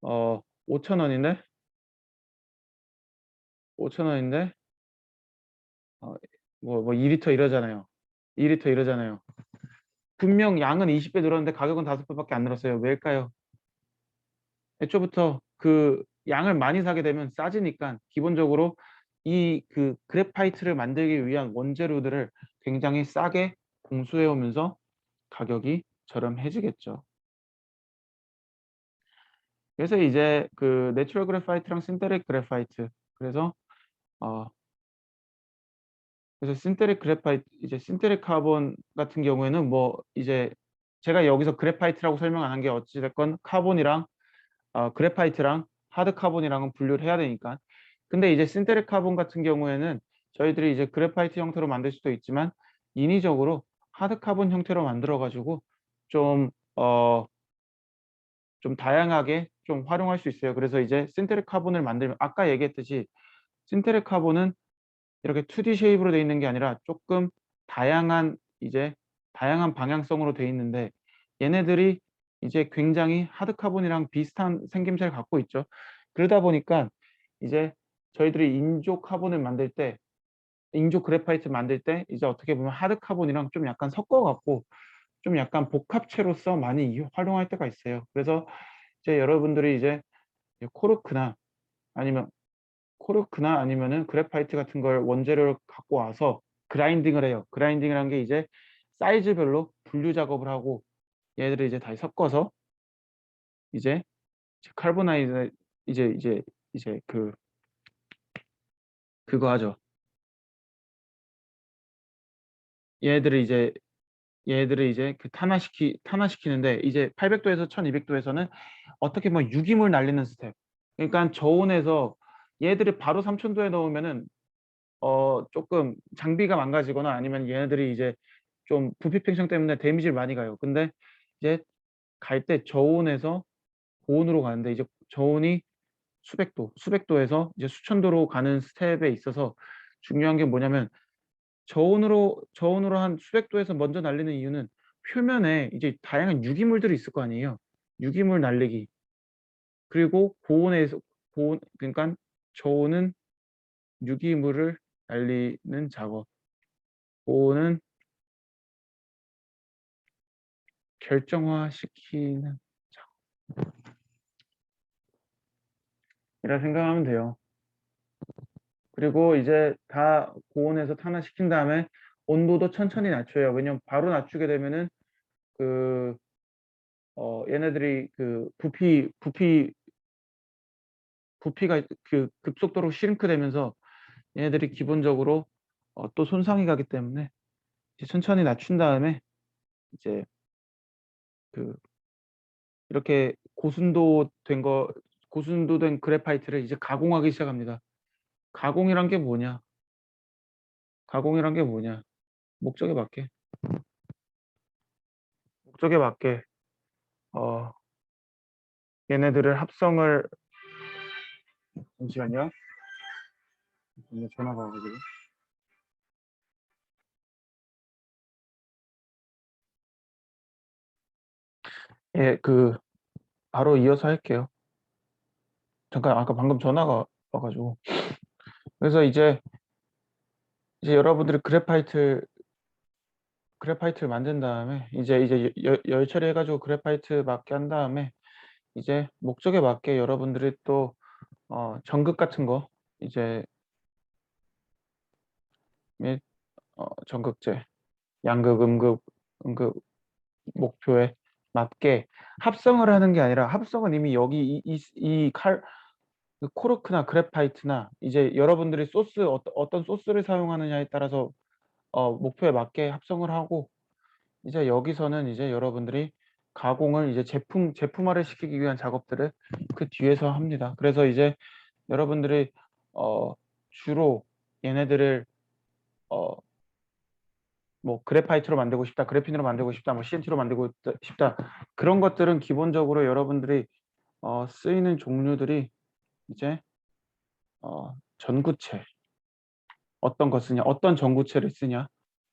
5,000원인데 5,000원인데 어, 뭐 2리터 이러잖아요. 2리터 이러잖아요. 분명 양은 20배 늘었는데 가격은 5배밖에 안 늘었어요. 왜일까요? 애초부터 그 양을 많이 사게 되면 싸지니까 기본적으로 이 그 그래파이트를 만들기 위한 원재료들을 굉장히 싸게 공수해 오면서 가격이 저렴해지겠죠. 그래서 이제 그 내추럴 그래파이트랑 신테릭 그래파이트, 그래서 어 그래서 신테릭 그래파이트, 이제 신테릭 카본 같은 경우에는 뭐 이제 제가 여기서 그래파이트라고 설명 안 한 게 어찌 됐건 카본이랑 그래파이트랑 하드 카본이랑은 분류를 해야 되니까. 근데 이제 신테릭 카본 같은 경우에는 저희들이 이제 그래파이트 형태로 만들 수도 있지만 인위적으로 하드 카본 형태로 만들어 가지고 좀 좀 다양하게 좀 활용할 수 있어요. 그래서 이제 신테릭 카본을 만들면 아까 얘기했듯이 신테릭 카본은 이렇게 2D 쉐입으로 되어 있는 게 아니라 조금 다양한 이제 다양한 방향성으로 되어 있는데, 얘네들이 이제 굉장히 하드 카본이랑 비슷한 생김새를 갖고 있죠. 그러다 보니까 이제 저희들이 인조 카본을 만들 때, 인조 그래파이트 만들 때 이제 어떻게 보면 하드 카본이랑 좀 약간 섞어 갖고 좀 약간 복합체로서 많이 활용할 때가 있어요. 그래서 이제 여러분들이 이제 코르크나 아니면 아니면은 그래파이트 같은 걸 원재료를 갖고 와서 그라인딩을 해요. 그라인딩이라는 게 이제 사이즈별로 분류 작업을 하고 얘들을 이제 다시 섞어서 이제 칼보나이드, 이제 그거 하죠. 얘들을 이제 그 탄화시키는데, 이제 800도에서 1200도에서는 어떻게 보면 유기물 날리는 스텝. 그러니까 저온에서 얘들을 바로 3000도에 넣으면은 조금 장비가 망가지거나 아니면 얘네들이 이제 좀 부피 팽창 때문에 데미지를 많이 가요. 근데 이제 갈 때 저온에서 고온으로 가는데, 이제 저온이 수백 도에서 이제 수천 도로 가는 스텝에 있어서 중요한 게 뭐냐면, 저온으로 한 수백 도에서 먼저 날리는 이유는 표면에 이제 다양한 유기물들이 있을 거 아니에요. 유기물 날리기. 그리고 고온, 그러니까 저온은 유기물을 날리는 작업. 고온은 결정화시키는 이라 생각하면 돼요. 그리고 이제 다 고온에서 탄화시킨 다음에 온도도 천천히 낮춰요. 왜냐면 바로 낮추게 되면은 그 얘네들이 그 부피가 그 급속도로 슈링크 되면서 얘네들이 기본적으로 또 손상이 가기 때문에 이제 천천히 낮춘 다음에 이제 그 이렇게 고순도된 그래파이트를 이제 가공하기 시작합니다. 가공이란 게 뭐냐? 가공이란 게 뭐냐? 목적에 맞게 목적에 맞게 어 얘네들을 합성을, 잠시만요. 전화가 와가지고. 예, 바로 이어서 할게요. 잠깐 아까 방금 전화가 와가지고. 그래서 이제 여러분들이 그래파이트를 만든 다음에 이제 열 처리해 가지고 그래파이트 맞게 한 다음에 이제 목적에 맞게 여러분들이 또 전극 같은 거 이제 및 전극제, 양극, 음극 목표에 맞게 합성을 하는 게 아니라 합성은 이미 여기 이 그 코르크나 그래파이트나 이제 여러분들이 소스 어떤 소스를 사용하느냐에 따라서 목표에 맞게 합성을 하고 이제 여기서는 이제 여러분들이 가공을 이제 제품화를 시키기 위한 작업들을 그 뒤에서 합니다. 그래서 이제 여러분들이 주로 얘네들을 어 뭐 그래파이트로 만들고 싶다, 그래핀으로 만들고 싶다, 뭐 CNT로 만들고 싶다, 그런 것들은 기본적으로 여러분들이 쓰이는 종류들이 이제 전구체, 어떤 거 쓰냐, 어떤 전구체를 쓰냐,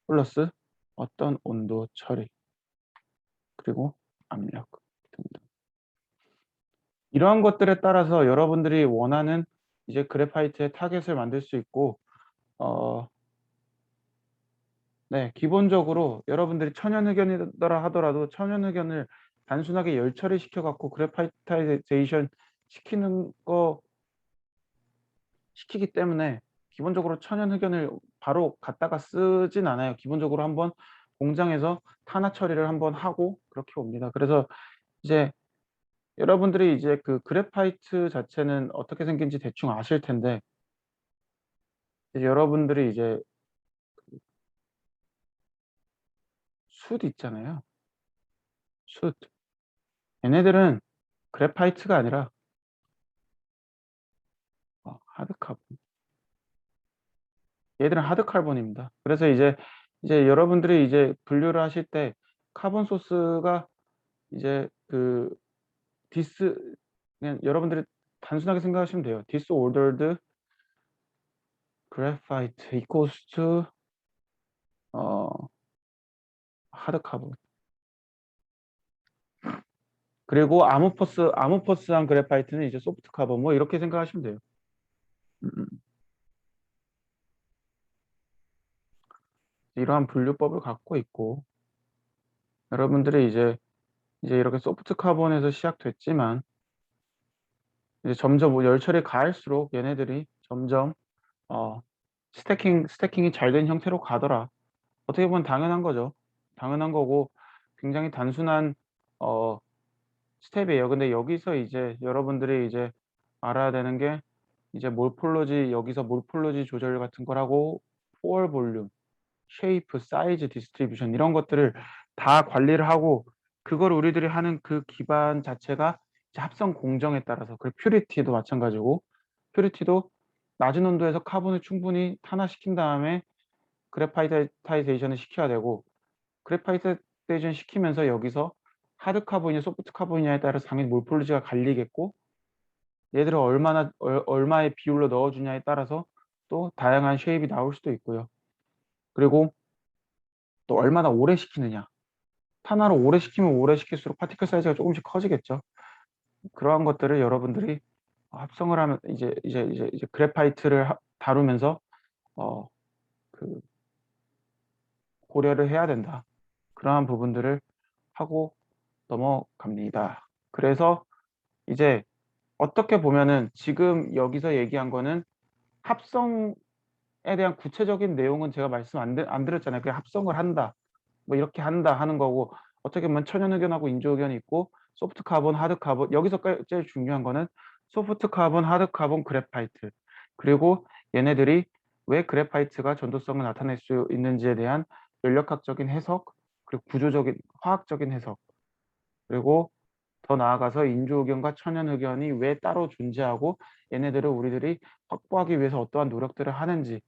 플러스 어떤 온도 처리, 그리고 압력 등등. 이러한 것들에 따라서 여러분들이 원하는 이제 그래파이트의 타겟을 만들 수 있고 네, 기본적으로 여러분들이 천연흑연이더라 하더라도 천연흑연을 단순하게 열 처리시켜 갖고 그래파이타이제이션 시키기 때문에 기본적으로 천연흑연을 바로 갖다가 쓰진 않아요. 기본적으로 한번 공장에서 탄화 처리를 한번 하고 그렇게 옵니다. 그래서 이제 여러분들이 이제 그 그래파이트 자체는 어떻게 생긴지 대충 아실 텐데 이제 여러분들이 이제 숯 있잖아요. 숯. 얘네들은 그래파이트가 아니라 하드카본. 얘들은 하드카본입니다. 그래서 이제 여러분들이 이제 분류를 하실 때 카본 소스가 이제 그 그냥 여러분들이 단순하게 생각하시면 돼요. disordered graphite equals to 하드카본. 그리고 아모퍼스한 그래파이트는 이제 소프트 카본 뭐 이렇게 생각하시면 돼요. 이러한 분류법을 갖고 있고 여러분들이 이제 이렇게 소프트 카본에서 시작됐지만 이제 점점 열처리 가할수록 얘네들이 점점 스태킹이 잘 된 형태로 가더라. 어떻게 보면 당연한 거죠. 당연한 거고 굉장히 단순한 어 스텝이에요. 근데 여기서 이제 여러분들이 이제 알아야 되는 게 이제 여기서 몰폴로지 조절 같은 걸 하고 포얼 볼륨, 쉐이프, 사이즈, 디스트리뷰션 이런 것들을 다 관리를 하고 그걸 우리들이 하는 그 기반 자체가 이제 합성 공정에 따라서 그리고 퓨리티도 마찬가지고 퓨리티도 낮은 온도에서 카본을 충분히 탄화시킨 다음에 그래파이타이제이션을 시켜야 되고 그래파이타이제이션 시키면서 여기서 하드 카본이냐 소프트 카본이냐에 따라서 당연히 몰폴로지가 갈리겠고 얘들을 얼마의 비율로 넣어주냐에 따라서 또 다양한 쉐입이 나올 수도 있고요. 그리고 또 얼마나 오래 시키느냐. 탄화를 오래 시키면 오래 시킬수록 파티클 사이즈가 조금씩 커지겠죠. 그러한 것들을 여러분들이 합성을 하면 이제 그래파이트를 다루면서 그 고려를 해야 된다. 그러한 부분들을 하고 넘어갑니다. 그래서 이제 어떻게 보면은 지금 여기서 얘기한 거는 합성에 대한 구체적인 내용은 제가 말씀 안 드렸잖아요. 그냥 합성을 한다. 뭐 이렇게 한다 하는 거고 어떻게 보면 천연흑연하고 인조흑연이 있고 소프트 카본, 하드 카본 여기서 제일 중요한 거는 소프트 카본, 하드 카본, 그래파이트 그리고 얘네들이 왜 그래파이트가 전도성을 나타낼 수 있는지에 대한 연력학적인 해석 그리고 구조적인 화학적인 해석 그리고 더 나아가서 인조흑연과 천연흑연이 왜 따로 존재하고 얘네들을 우리들이 확보하기 위해서 어떠한 노력들을 하는지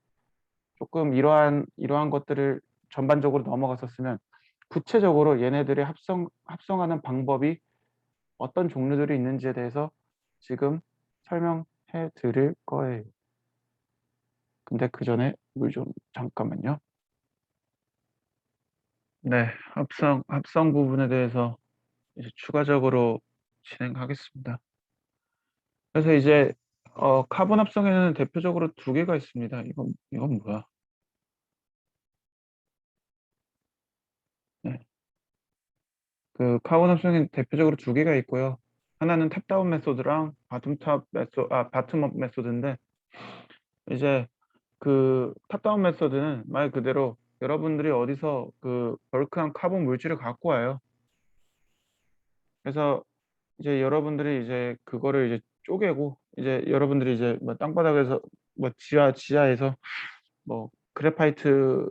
조금 이러한 것들을 전반적으로 넘어갔었으면 구체적으로 얘네들이 합성하는 방법이 어떤 종류들이 있는지에 대해서 지금 설명해 드릴 거예요. 근데 그 전에 물 좀 잠깐만요. 네, 합성 부분에 대해서 이제 추가적으로 진행하겠습니다. 그래서 이제 카본 합성에는 대표적으로 두 개가 있습니다. 이건 뭐야? 그 카본 합성은 대표적으로 두 개가 있고요. 하나는 탑다운 메소드랑 바텀업 메소드인데, 이제 그 탑다운 메소드는 말 그대로 여러분들이 어디서 그 벌크한 카본 물질을 갖고 와요. 그래서 이제 여러분들이 이제 그거를 이제 쪼개고, 이제 여러분들이 이제 뭐 땅바닥에서 뭐 지하에서 뭐 그래파이트,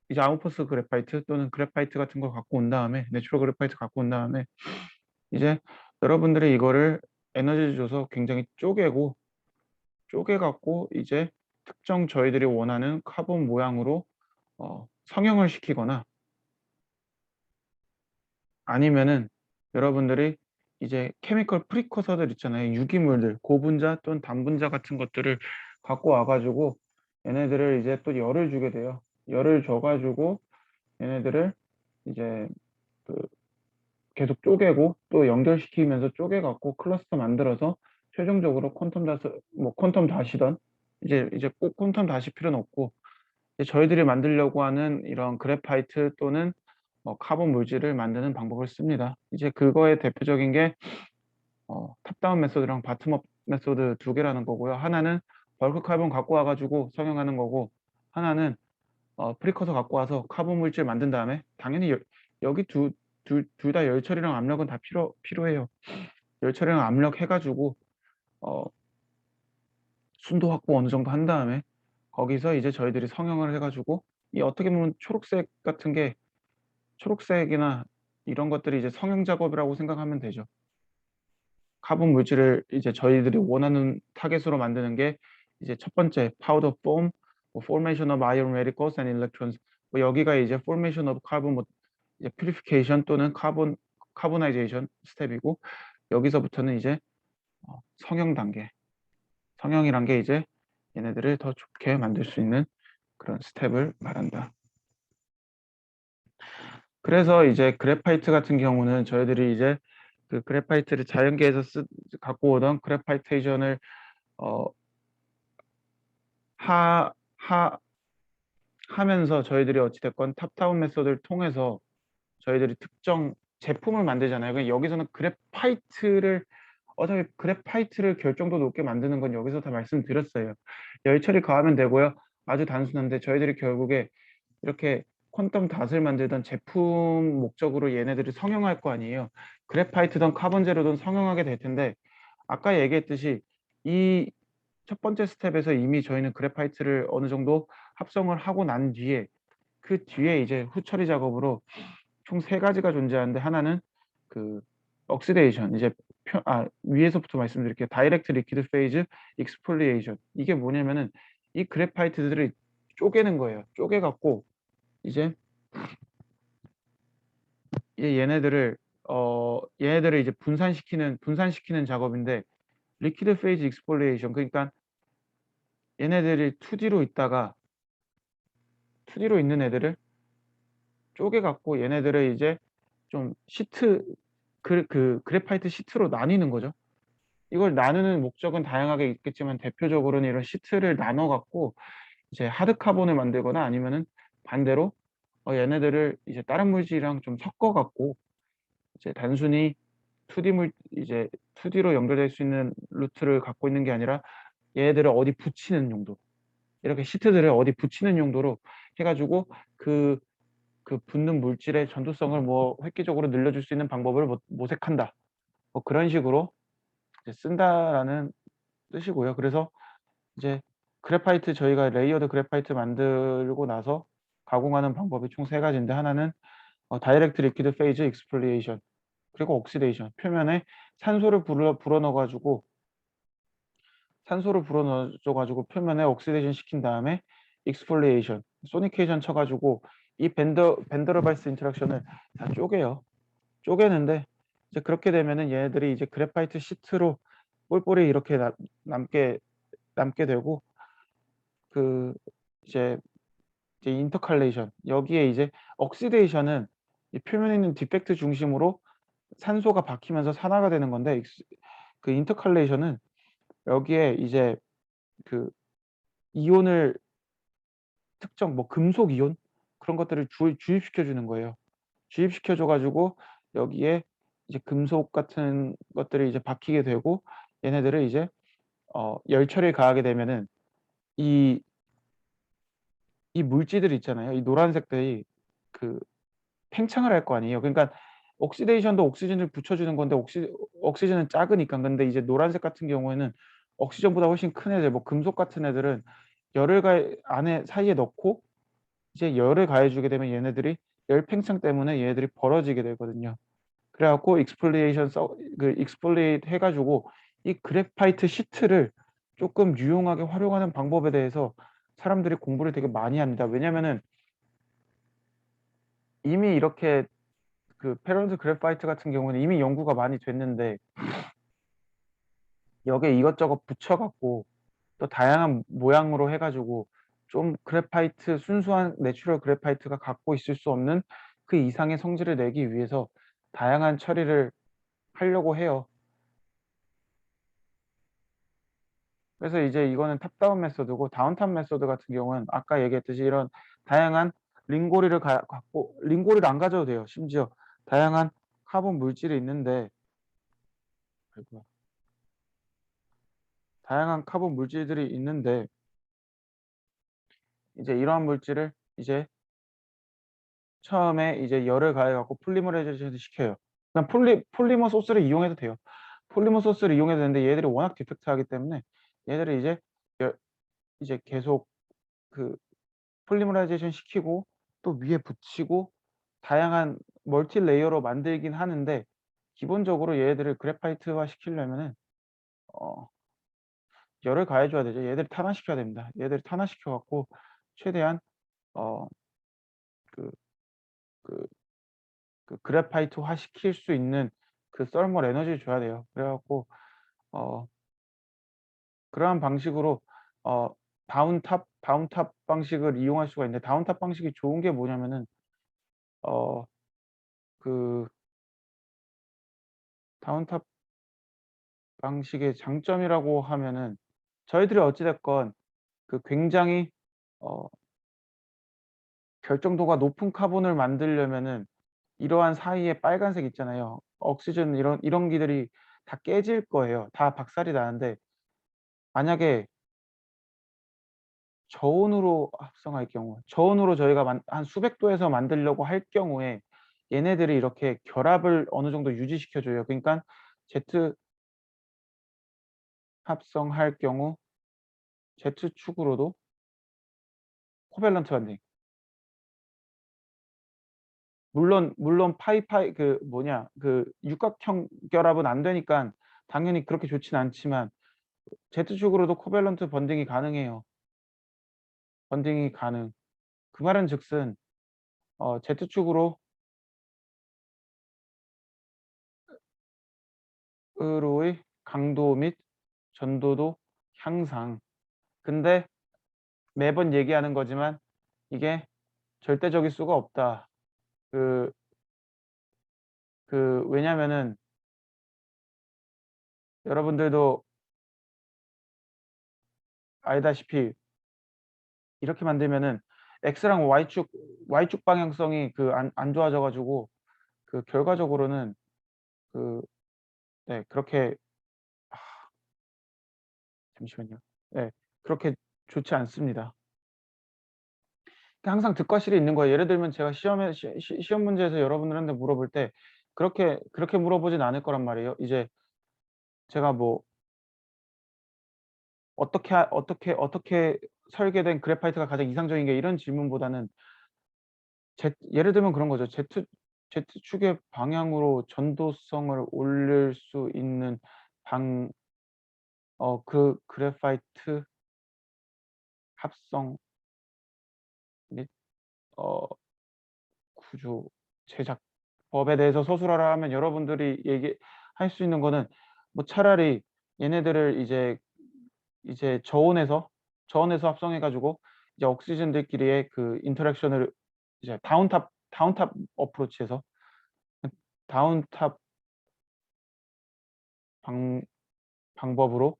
이제 아모포스 그래파이트 또는 그래파이트 같은 거 갖고 온 다음에, 내추럴 그래파이트 갖고 온 다음에 이제 여러분들이 이거를 에너지를 줘서 굉장히 쪼개 갖고 이제 특정 저희들이 원하는 카본 모양으로 성형을 시키거나, 아니면은 여러분들이 이제 케미컬 프리커서들 있잖아요. 유기물들, 고분자 또는 단분자 같은 것들을 갖고 와 가지고 얘네들을 이제 또 열을 주게 돼요. 열을 줘 가지고 얘네들을 이제 그 계속 쪼개고 또 연결시키면서 쪼개 갖고 클러스터 만들어서 최종적으로 퀀텀 다시든, 이제 꼭 퀀텀 다실 필요는 없고, 이제 저희들이 만들려고 하는 이런 그래파이트 또는 카본 물질을 만드는 방법을 씁니다. 이제 그거의 대표적인 게 탑다운 메소드랑 바텀업 메소드 두 개라는 거고요. 하나는 벌크 카본 갖고 와 가지고 성형하는 거고, 하나는 프리커서 갖고 와서 카본 물질 만든 다음에, 당연히 여기 둘 다 열 처리랑 압력은 다 필요해요. 열 처리랑 압력 해 가지고 어 순도 확보 어느 정도 한 다음에 거기서 이제 저희들이 성형을 해 가지고, 이 어떻게 보면 초록색 같은 게, 초록색이나 이런 것들이 이제 성형 작업이라고 생각하면 되죠. 카본 물질을 이제 저희들이 원하는 타겟으로 만드는 게 이제 첫 번째 파우더 폼, 뭐 formation of iron radicals and electrons, 뭐 여기가 이제 formation of carbon, 뭐 이제 purification 또는 carbonization 스텝이고, 여기서부터는 이제 성형 단계. 성형이란 게 이제 얘네들을 더 좋게 만들 수 있는 그런 스텝을 말한다. 그래서 이제 그래파이트 같은 경우는 저희들이 이제 그 그래파이트를 자연계에서 갖고 오던 그래파이테이션을 어 하 하 하면서 저희들이 어찌 됐건 탑다운 메소드를 통해서 저희들이 특정 제품을 만들잖아요. 그러니까 여기서는 어차피 그래파이트를 결정도 높게 만드는 건 여기서 다 말씀드렸어요. 열 처리 가하면 되고요. 아주 단순한데, 저희들이 결국에 이렇게 퀀텀 닷을 만들던 제품 목적으로 얘네들이 성형할 거 아니에요. 그래파이트든 카본 제로든 성형하게 될 텐데, 아까 얘기했듯이 이 첫 번째 스텝에서 이미 저희는 그래파이트를 어느 정도 합성을 하고 난 뒤에, 그 뒤에 이제 후처리 작업으로 총 세 가지가 존재하는데, 하나는 그 억시데이션, 이제 위에서부터 말씀드릴게요. 다이렉트 리퀴드 페이즈 익스폴리에이션. 이게 뭐냐면은 이 그래파이트들을 쪼개는 거예요. 쪼개 갖고 이제 얘네들을 이제 분산시키는 작업인데, 리퀴드 페이즈 익스폴리에이션, 그러니까 얘네들이 2D로 있는 애들을 쪼개 갖고 얘네들을 이제 좀 그래파이트 시트로 나뉘는 거죠. 이걸 나누는 목적은 다양하게 있겠지만 대표적으로는 이런 시트를 나눠 갖고 이제 하드 카본을 만들거나, 아니면은 반대로 얘네들을 이제 다른 물질이랑 좀 섞어 갖고 이제 단순히 2D로 연결될 수 있는 루트를 갖고 있는 게 아니라 얘네들을 어디 붙이는 용도, 이렇게 시트들을 어디 붙이는 용도로 해 가지고 그 붙는 물질의 전도성을 뭐 획기적으로 늘려줄 수 있는 방법을 모색한다. 뭐 그런 식으로 이제 쓴다라는 뜻이고요. 그래서 이제 그래파이트, 저희가 레이어드 그래파이트 만들고 나서 가공하는 방법이 총 세 가지인데, 하나는 다이렉트 리퀴드 페이즈 익스폴리에이션, 그리고 옥시데이션, 표면에 산소를 불어 넣어 가지고 표면에 옥시데이션 시킨 다음에 익스폴리에이션, 소니케이션 쳐 가지고 이 벤더르발스 인터랙션을 다 쪼개는데, 이제 그렇게 되면은 얘네들이 이제 그래파이트 시트로 뿔뿔이 이렇게 남게 되고, 그 이제 인터칼레이션, 여기에 이제 억시데이션은 이 표면에 있는 디펙트 중심으로 산소가 박히면서 산화가 되는 건데, 그 인터칼레이션은 여기에 이제 그 이온을, 특정 뭐 금속 이온, 그런 것들을 주입시켜 주는 거예요. 주입시켜 줘 가지고 여기에 이제 금속 같은 것들이 이제 박히게 되고 얘네들을 이제 열 처리를 가하게 되면은 이 물질들 있잖아요. 이 노란색들이 그 팽창을 할 거 아니에요. 그러니까 옥시데이션도 옥시전을 붙여주는 건데 옥시전은 작으니까. 근데 이제 노란색 같은 경우에는 옥시전보다 훨씬 큰 애들, 뭐 금속 같은 애들은 열을 안에 사이에 넣고 이제 열을 가해주게 되면 얘네들이 열 팽창 때문에 얘네들이 벌어지게 되거든요. 그래갖고 익스폴리에이트 해가지고 이 그래파이트 시트를 조금 유용하게 활용하는 방법에 대해서 사람들이 공부를 되게 많이 합니다. 왜냐면은 이미 이렇게 그 페런트 그래파이트 같은 경우는 이미 연구가 많이 됐는데 여기에 이것저것 붙여갖고 또 다양한 모양으로 해가지고 좀 그래파이트 순수한 내추럴 그래파이트가 갖고 있을 수 없는 그 이상의 성질을 내기 위해서 다양한 처리를 하려고 해요. 그래서 이제 이거는 탑다운 메소드고, 다운탑 메소드 같은 경우는 아까 얘기했듯이 이런 다양한 링고리를 갖고, 링고리를 안 가져도 돼요. 심지어 다양한 카본 물질이 있는데, 아이고, 다양한 카본 물질들이 있는데 이제 이러한 물질을 이제 처음에 이제 열을 가해 갖고 폴리머라이제이션을 시켜요. 그냥 폴리머 소스를 이용해도 돼요. 폴리머 소스를 이용해도 되는데 얘들이 워낙 디펙트하기 때문에 얘들을 이제 계속 그 폴리머라이제이션 시키고 또 위에 붙이고 다양한 멀티 레이어로 만들긴 하는데, 기본적으로 얘들을 그래파이트화 시키려면은 어 열을 가해 줘야 되죠. 얘들을 탄화시켜야 됩니다. 얘들을 탄화시켜 갖고 최대한 어 그 그 그래파이트화 시킬 수 있는 그 서멀 에너지를 줘야 돼요. 그래 갖고 어 그러한 방식으로 어 다운탑 방식을 이용할 수가 있는데, 다운탑 방식이 좋은 게 뭐냐면은 어 그 다운탑 방식의 장점이라고 하면은 저희들이 어찌 됐건 그 굉장히 어 결정도가 높은 카본을 만들려면은 이러한 사이에 빨간색 있잖아요. 억시전 이런 기들이 다 깨질 거예요. 다 박살이 나는데, 만약에 저온으로 합성할 경우, 저온으로 저희가 한 수백 도에서 만들려고 할 경우에 얘네들이 이렇게 결합을 어느 정도 유지시켜 줘요. 그러니까 Z 합성할 경우 Z축으로도 코밸런트 반딩, 물론 파이파이 육각형 결합은 안 되니까 당연히 그렇게 좋진 않지만 Z축으로도 코밸런트 번딩이 가능해요. 번딩이 가능. 그 말은즉슨 Z축으로 으로의 강도 및 전도도 향상. 근데 매번 얘기하는 거지만 이게 절대적일 수가 없다. 그 왜냐면은 여러분들도 알다시피 이렇게 만들면은 X랑 Y축 방향성이 안 좋아져 가지고 결과적으로는 그 네 그렇게 잠시만요. 네. 그렇게 좋지 않습니다. 항상 득과실이 있는 거예요. 예를 들면 제가 시험 문제에서 여러분들한테 물어볼 때 그렇게 물어보진 않을 거란 말이에요. 이제 제가 뭐 "어떻게 설계된 그래파이트가 가장 이상적인 게?" 이런 질문보다는 예를 들면 그런 거죠. Z축의 방향으로 전도성을 올릴 수 있는 방 그래파이트 합성 및 어 구조 제작법에 대해서 서술하라 하면 여러분들이 얘기할 수 있는 거는 뭐 차라리 얘네들을 이제 저온에서 합성해 가지고 이제 억시전들끼리의 그 인터랙션을 이제 다운탑 어프로치에서 다운탑 방 방법으로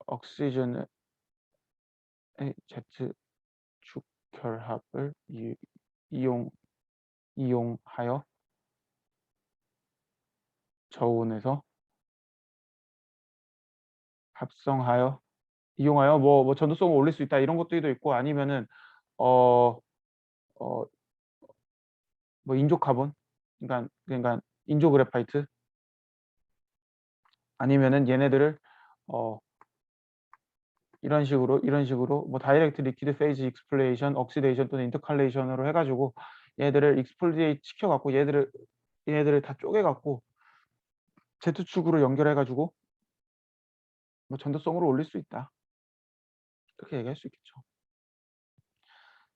억시전의 Z축 결합을 이용하여 저온에서 합성하여 이용하여 뭐 전도성을 올릴 수 있다 이런 것들도 있고 아니면은 어 어 뭐 인조 카본 그러니까 인조 그래파이트 아니면은 얘네들을 어 이런 식으로 뭐 다이렉트 리퀴드 페이즈 익스플레이션, 옥시데이션 또는 인터칼레이션으로 해 가지고 얘들을 익스폴리에이트 시켜 갖고 얘네들을 다 쪼개 갖고 Z축으로 연결해 가지고 뭐 전도성으로 올릴 수 있다. 그렇게 얘기할 수 있겠죠.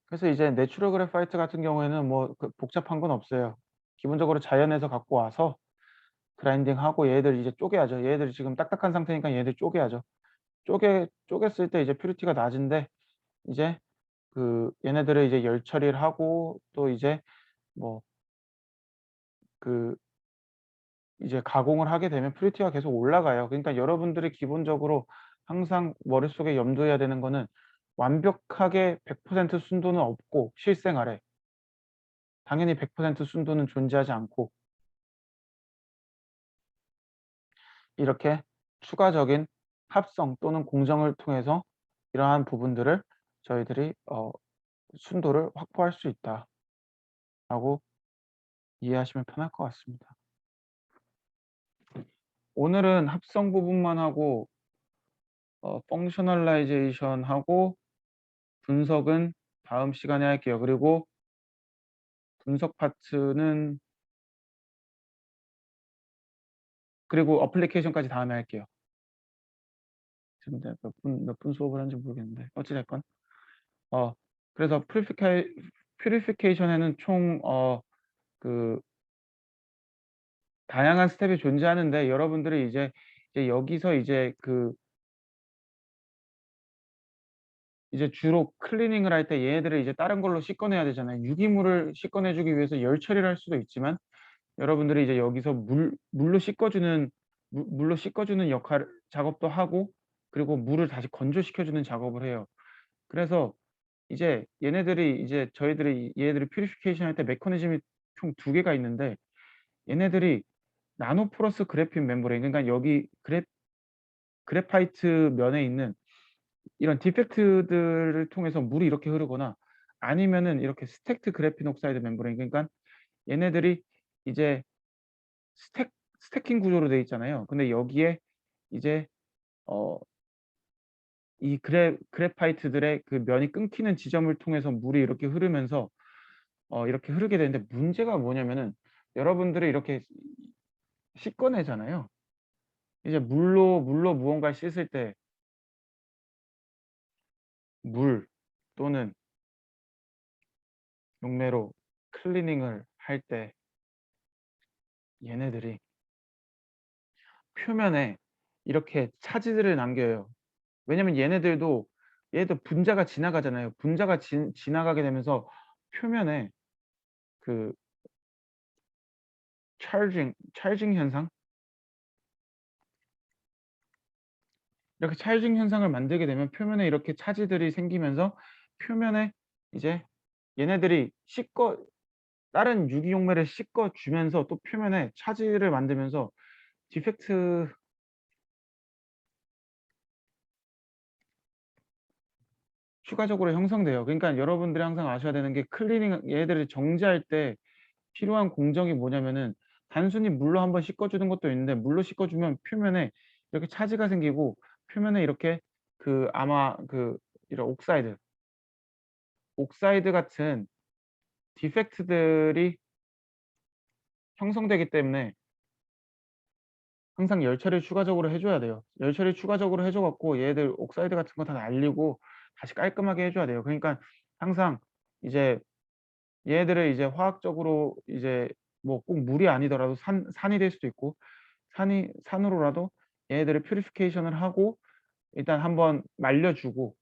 그래서 이제 내추럴 그래파이트 같은 경우에는 뭐 그 복잡한 건 없어요. 기본적으로 자연에서 갖고 와서 그라인딩하고 얘들 이제 쪼개야죠. 얘들이 지금 딱딱한 상태니까 얘들 쪼개야죠. 쪼갰을 때 이제 퓨리티가 낮은데 이제 그 얘네들을 이제 열 처리를 하고 또 이제 뭐 그 이제 가공을 하게 되면 퓨리티가 계속 올라가요. 그러니까 여러분들이 기본적으로 항상 머릿속에 염두해야 되는 거는 완벽하게 100% 순도는 없고 실생활에 당연히 100% 순도는 존재하지 않고 이렇게 추가적인 합성 또는 공정을 통해서 이러한 부분들을 저희들이 순도를 확보할 수 있다라고 이해하시면 편할 것 같습니다. 오늘은 합성 부분만 하고 펑셔널라이제이션 하고 분석은 다음 시간에 할게요. 그리고 분석 파트는 그리고 어플리케이션까지 다음에 할게요. 지금 내가 몇 분 수업을 한지 모르겠는데 어찌 됐건 그래서 퓨리피케이션에는 총 그 다양한 스텝이 존재하는데 여러분들이 이제 여기서 이제 주로 클리닝을 할 때 얘네들을 이제 다른 걸로 씻어내야 되잖아요. 유기물을 씻어내 주기 위해서 열 처리를 할 수도 있지만 여러분들이 이제 여기서 물로 씻어 주는 역할 작업도 하고 그리고 물을 다시 건조시켜 주는 작업을 해요. 그래서 이제 얘네들이 퓨리피케이션 할 때 메커니즘이 총 2개가 있는데 얘네들이 나노포러스 그래핀 멤브레인 그러니까 여기 그래파이트 면에 있는 이런 디펙트들을 통해서 물이 이렇게 흐르거나 아니면은 이렇게 스택트 그래핀 옥사이드 멤브레인 그러니까 얘네들이 이제 스태킹 구조로 되어 있잖아요. 근데 여기에 이제 어 이 그래파이트들의 그 면이 끊기는 지점을 통해서 물이 이렇게 흐르면서 이렇게 흐르게 되는데 문제가 뭐냐면은 여러분들이 이렇게 씻어내잖아요. 이제 물로 무언가를 씻을 때 물 또는 용매로 클리닝을 할 때 얘네들이 표면에 이렇게 차지들을 남겨요. 왜냐면 얘네들 분자가 지나가잖아요. 분자가 지나가게 되면서 표면에 그 찰징 현상? 이렇게 찰징 현상을 만들게 되면 표면에 이렇게 차지들이 생기면서 표면에 이제 얘네들이 다른 유기용매를 씻어 주면서 또 표면에 차지를 만들면서 디펙트 추가적으로 형성돼요. 그러니까 여러분들이 항상 아셔야 되는 게 얘네들을 정지할 때 필요한 공정이 뭐냐면은 단순히 물로 한번 씻어 주는 것도 있는데 물로 씻어 주면 표면에 이렇게 차지가 생기고 표면에 이렇게 아마 이런 옥사이드 같은 디펙트들이 형성되기 때문에 항상 열 처리를 추가적으로 해 줘야 돼요. 열 처리 추가적으로 해줘 갖고 얘들 옥사이드 같은 거 다 날리고 다시 깔끔하게 해 줘야 돼요. 그러니까 항상 이제 얘네들을 이제 화학적으로 이제 뭐 꼭 물이 아니더라도 산이 될 수도 있고 산으로라도 얘네들을 퓨리피케이션을 하고 일단 한번 말려 주고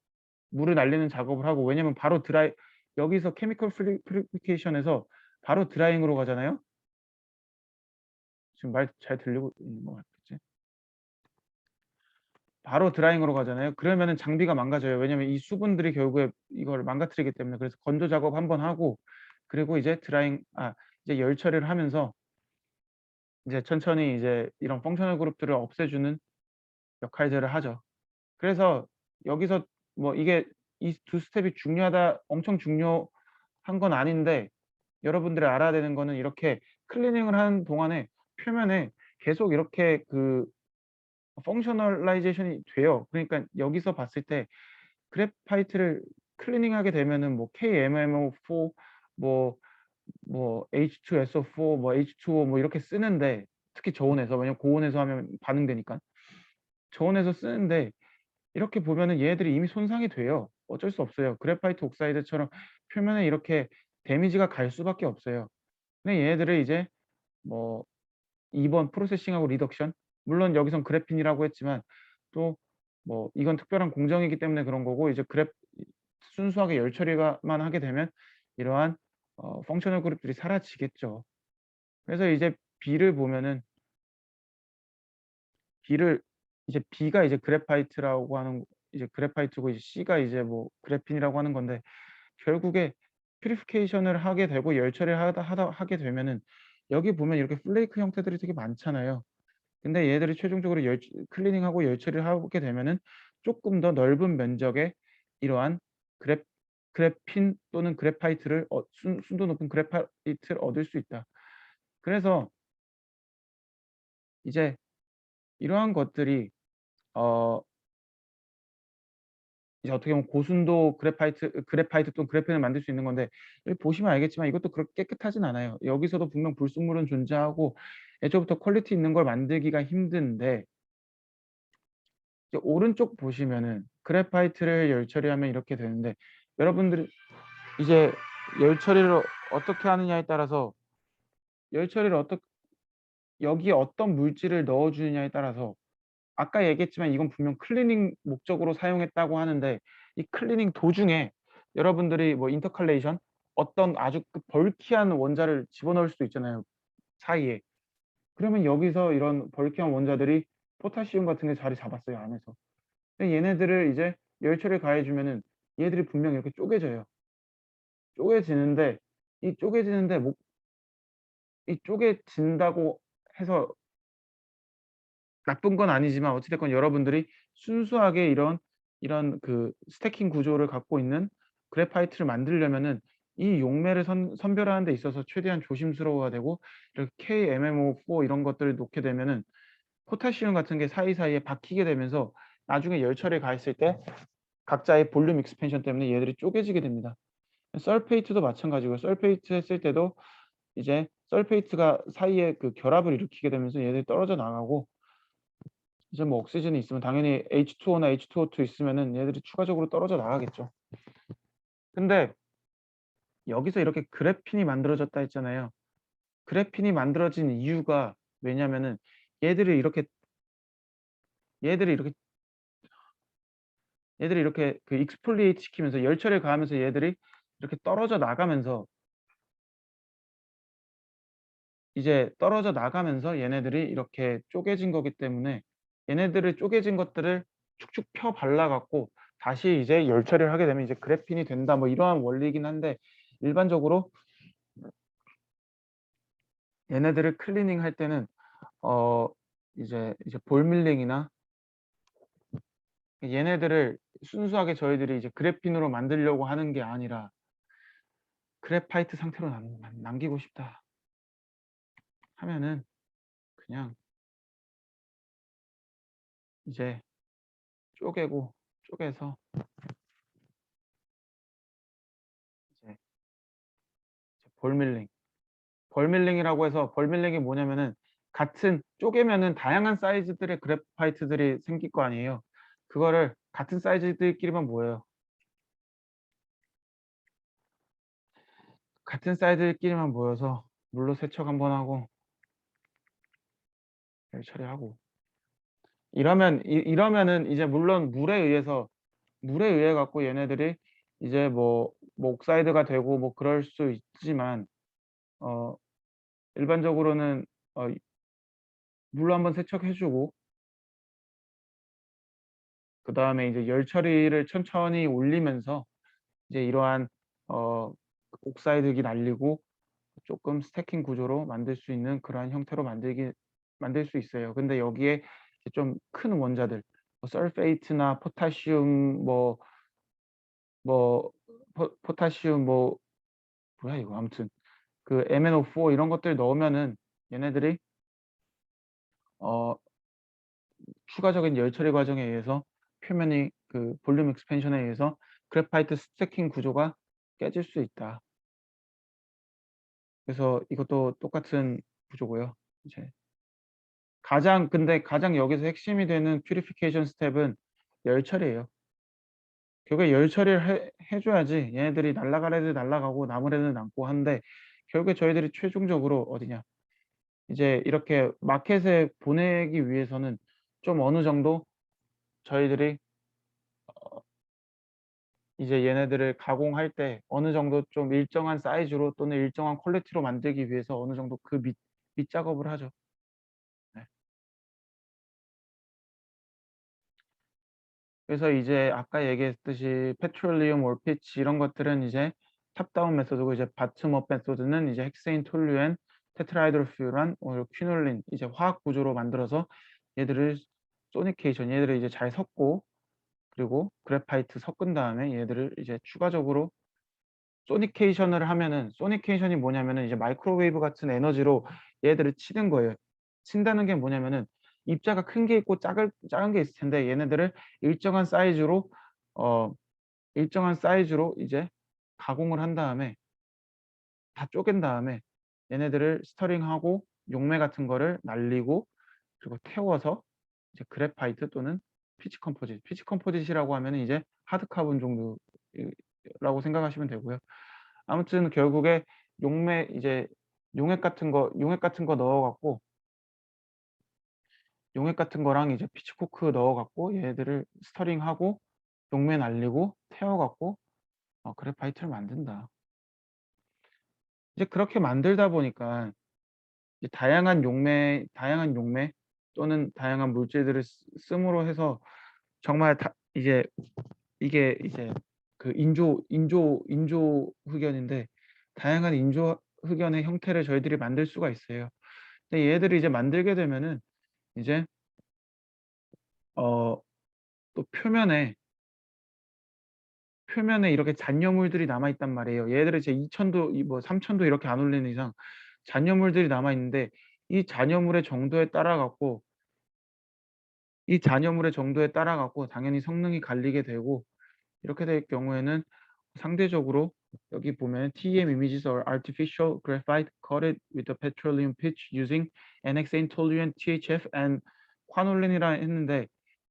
물을 날리는 작업을 하고 왜냐면 바로 여기서 케미컬 퓨리피케이션에서 바로 드라잉으로 가잖아요. 지금 말 잘 들리고 있는 것 같겠지? 바로 드라잉으로 가잖아요. 그러면은 장비가 망가져요. 왜냐면 이 수분들이 결국에 이걸 망가뜨리기 때문에. 그래서 건조 작업 한번 하고 그리고 이제 이제 열 처리를 하면서 이제 천천히 이제 이런 펑셔널 그룹들을 없애주는 역할들을 하죠. 그래서 여기서 뭐 이게 이 두 스텝이 중요하다 엄청 중요한 건 아닌데 여러분들이 알아야 되는 거는 이렇게 클리닝을 하는 동안에 표면에 계속 이렇게 그 펑셔널라이제이션이 돼요. 그러니까 여기서 봤을 때 그래파이트를 클리닝하게 되면은 뭐 KMMO4 뭐 H2SO4 뭐 H2O 뭐 이렇게 쓰는데 특히 저온에서 왜냐면 고온에서 하면 반응되니까. 저온에서 쓰는데 이렇게 보면은 얘네들이 이미 손상이 돼요. 어쩔 수 없어요. 그래파이트 옥사이드처럼 표면에 이렇게 데미지가 갈 수밖에 없어요. 근데 얘네들을 이제 뭐 2번 프로세싱하고 리덕션 물론 여기선 그래핀이라고 했지만 또 뭐 이건 특별한 공정이기 때문에 그런 거고 이제 순수하게 열 처리만 하게 되면 이러한 펑셔널 그룹들이 사라지겠죠. 그래서 이제 B를 보면은 B를 이제 B가 이제 그래파이트라고 하는 이제 그래파이트고 이제 C가 이제 뭐 그래핀이라고 하는 건데 결국에 퓨리피케이션을 하게 되고 열 처리를 하게 되면은 여기 보면 이렇게 플레이크 형태들이 되게 많잖아요. 근데 얘들이 최종적으로 클리닝하고 열 처리를 하게 되면은 쪼끔 더 넓은 면적의 이러한 그래 그래핀 또는 그래파이트를 순도 높은 그래파이트를 얻을 수 있다. 그래서 이제 이러한 것들이 어 이제 어떻게 보면 고순도 그래파이트 또는 그래핀을 만들 수 있는 건데 여기 보시면 알겠지만 이것도 그렇게 깨끗하진 않아요. 여기서도 분명 불순물은 존재하고 애초부터 퀄리티 있는 걸 만들기가 힘든데 이제 오른쪽 보시면은 그래파이트를 열 처리하면 이렇게 되는데 여러분들이 이제 열 처리를 어떻게 하느냐에 따라서 열 처리를 여기에 어떤 물질을 넣어 주느냐에 따라서 아까 얘기했지만 이건 분명 클리닝 목적으로 사용했다고 하는데 이 클리닝 도중에 여러분들이 뭐 인터칼레이션 어떤 아주 그 벌키한 원자를 집어넣을 수도 있잖아요, 사이에. 그러면 여기서 이런 벌키한 원자들이 포타시움 같은 게 자리 잡았어요, 안에서. 근데 얘네들을 이제 열처리를 가해 주면은 얘들이 분명 이렇게 쪼개져요. 쪼개지는데 이 쪼개지는데 이 쪼개진다고 해서 나쁜 건 아니지만 어찌 됐건 여러분들이 순수하게 이런 그 스태킹 구조를 갖고 있는 그래파이트를 만들려면은 이 용매를 선별하는 데 있어서 최대한 조심스러워야 되고 이렇게 KMMO4 이런 것들을 놓게 되면은 포타시움 같은 게 사이사이에 박히게 되면서 나중에 열처리에 가했을 때 각자의 볼륨 익스펜션 때문에 얘들이 쪼개지게 됩니다. 설페이트도 마찬가지고요. 설페이트 했을 때도 이제 설페이트가 사이에 그 결합을 일으키게 되면서 얘들이 떨어져 나가고 이제 뭐 옥시즌이 있으면 당연히 H2O나 H2O2 있으면은 얘들이 추가적으로 떨어져 나가겠죠. 근데 여기서 이렇게 그래핀이 만들어졌다 했잖아요. 그래핀이 만들어진 이유가 왜냐면은 얘들이 이렇게 얘들이 이렇게 얘들이 이렇게 그 익스폴리에이트 시키면서 열처리를 가하면서 얘들이 이렇게 떨어져 나가면서 이제 떨어져 나가면서 얘네들이 이렇게 쪼개진 거기 때문에 얘네들을 쪼개진 것들을 축축 펴 발라 갖고 다시 이제 열 처리를 하게 되면 이제 그래핀이 된다 뭐 이러한 원리이긴 한데 일반적으로 얘네들을 클리닝 할 때는 어 이제 볼 밀링이나 얘네들을 순수하게 저희들이 이제 그래핀으로 만들려고 하는 게 아니라 '그래파이트 상태로 남기고 싶다.' 하면은 그냥 이제 쪼개서 이제 볼 밀링 벌밀링이라고 해서 벌밀링이 뭐냐면은 같은 쪼개면은 다양한 사이즈들의 그래파이트들이 생길 거 아니에요. 그거를 같은 사이즈들끼리만 모여요. 같은 사이즈들끼리만 모여서 물로 세척 한번 하고 열 처리하고 이러면은 이제 물론 물에 의해 갖고 얘네들이 이제 뭐 옥사이드가 되고 뭐 그럴 수 있지만 어 일반적으로는 어 물로 한번 세척해 주고 그다음에 이제 열 처리를 천천히 올리면서 이제 이러한 어 옥사이드기 날리고 조금 스태킹 구조로 만들 수 있는 그러한 형태로 만들 수 있어요. 근데 여기에 좀 큰 원자들 설페이트나 포타시움 뭐 포타시움 뭐야 이거 아무튼 그 MnO4 이런 것들 넣으면은 얘네들이 어 추가적인 열 처리 과정에 의해서 표면이 그 볼륨 익스펜션에 의해서 그래파이트 스태킹 구조가 깨질 수 있다. 그래서 이것도 똑같은 구조고요. 이제 근데 가장 여기서 핵심이 되는 퓨리피케이션 스텝은 열 처리예요. 결국에 열 처리를 해 줘야지 얘네들이 날아갈 애들 날아가고 남을 애들 남고 하는데 결국에 저희들이 최종적으로 어디냐 이제 이렇게 마켓에 보내기 위해서는 좀 어느 정도 저희들이 이제 얘네들을 가공할 때 어느 정도 좀 일정한 사이즈로 또는 일정한 퀄리티로 만들기 위해서 어느 정도 그 밑작업을 하죠. 네. 그래서 이제 아까 얘기했듯이 페트롤리움 올피치 이런 것들은 이제 탑다운 메소드고 이제 바텀업 메소드는 이제 헥세인 톨루엔 테트라이드로퓨란 퀴놀린 이제 화학 구조로 만들어서 얘들을 소니케이션 얘들을 이제 잘 섞고 그리고 그래파이트 섞은 다음에 얘들을 이제 추가적으로 소니케이션을 하면은 소니케이션이 뭐냐면은 이제 마이크로웨이브 같은 에너지로 얘들을 치는 거예요. 친다는 게 뭐냐면은 입자가 큰 게 있고 작은 게 있을 텐데 얘네들을 일정한 사이즈로 어 일정한 사이즈로 이제 가공을 한 다음에 다 쪼갠 다음에 얘네들을 스터링하고 용매 같은 거를 날리고 그리고 태워서 이제 그래파이트 또는 피치 컴포짓이라고 하면은 이제 하드 카본 정도 라고 생각하시면 되고요. 아무튼 결국에 용매 이제 용액 같은 거 넣어 갖고 용액 같은 거랑 이제 피치코크 넣어 갖고 얘네들을 스터링하고 용매 날리고 태워 갖고 그래파이트를 만든다. 이제 그렇게 만들다 보니까 이제 다양한 용매 또는 다양한 물질들을 씀으로 해서 정말 다 이제 이게 이제 그 인조 흑연인데 다양한 인조 흑연의 형태를 저희들이 만들 수가 있어요. 근데 얘들을 이제 만들게 되면은 이제 또 표면에 이렇게 잔여물들이 남아 있단 말이에요. 얘들을 이제 2000도 뭐 3000도 이렇게 안 올리는 이상 잔여물들이 남아 있는데 이 잔여물의 정도에 따라 갖고 당연히 성능이 갈리게 되고 이렇게 될 경우에는 상대적으로 여기 보면 TEM images are artificial graphite coated with a petroleum pitch using NXN toluene THF and quanolin이라 했는데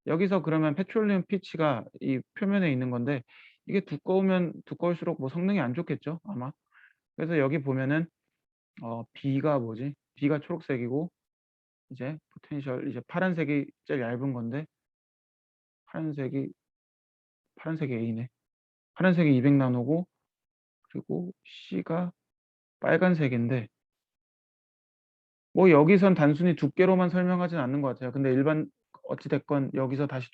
여기서 그러면 페트롤리움 피치가 이 표면에 있는 건데 이게 두꺼우면 두꺼울수록 뭐 성능이 안 좋겠죠 아마. 그래서 여기 보면은 B가 뭐지? B가 초록색이고 이제 포텐셜 이제 파란색이 제일 얇은 건데 파란색이 A네. 파란색이 200 나노고 그리고 C가 빨간색인데 뭐 여기선 단순히 두께로만 설명하진 않는 것 같아요. 근데 어찌 됐건 여기서 다시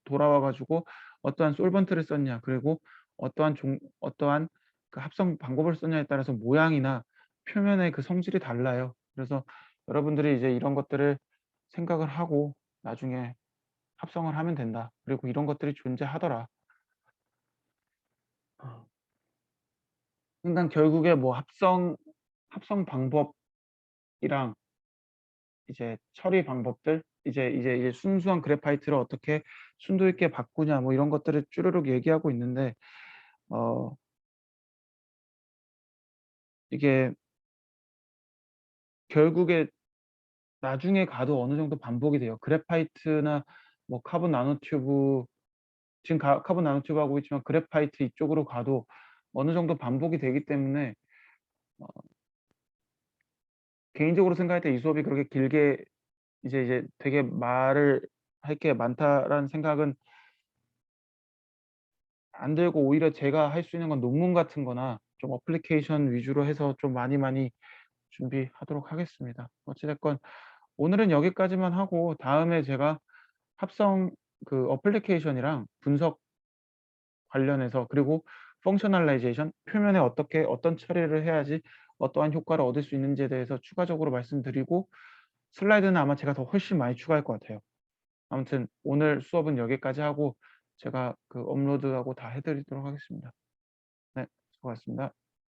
돌아와 가지고 어떠한 솔번트를 썼냐 그리고 어떠한 그 합성 방법을 썼냐에 따라서 모양이나 표면의 그 성질이 달라요. 그래서 여러분들이 이제 이런 것들을 생각을 하고 나중에 합성을 하면 된다. 그리고 이런 것들이 존재하더라. 그러니까 결국에 뭐 합성 방법이랑 이제 처리 방법들 이제 순수한 그래파이트를 어떻게 순도 있게 바꾸냐 뭐 이런 것들을 쭈루룩 얘기하고 있는데 어 이게 결국에 나중에 가도 어느 정도 반복이 돼요. 그래파이트나 뭐 카본 나노튜브 지금 카본 나노튜브 하고 있지만 그래파이트 이쪽으로 가도 어느 정도 반복이 되기 때문에 어 개인적으로 생각할 때 이 수업이 그렇게 길게 이제 되게 말을 할 게 많다라는 생각은 안 들고 오히려 제가 할 수 있는 건 논문 같은 거나 좀 어플리케이션 위주로 해서 좀 많이 준비하도록 하겠습니다. 어찌 됐건 오늘은 여기까지만 하고 다음에 제가 합성 그 어플리케이션이랑 분석 관련해서 그리고 펑셔널라이제이션 표면에 어떤 처리를 해야지 어떠한 효과를 얻을 수 있는지에 대해서 추가적으로 말씀드리고 슬라이드는 아마 제가 더 훨씬 많이 추가할 것 같아요. 아무튼 오늘 수업은 여기까지 하고 제가 그 업로드하고 다 해 드리도록 하겠습니다. 네. 수고하셨습니다.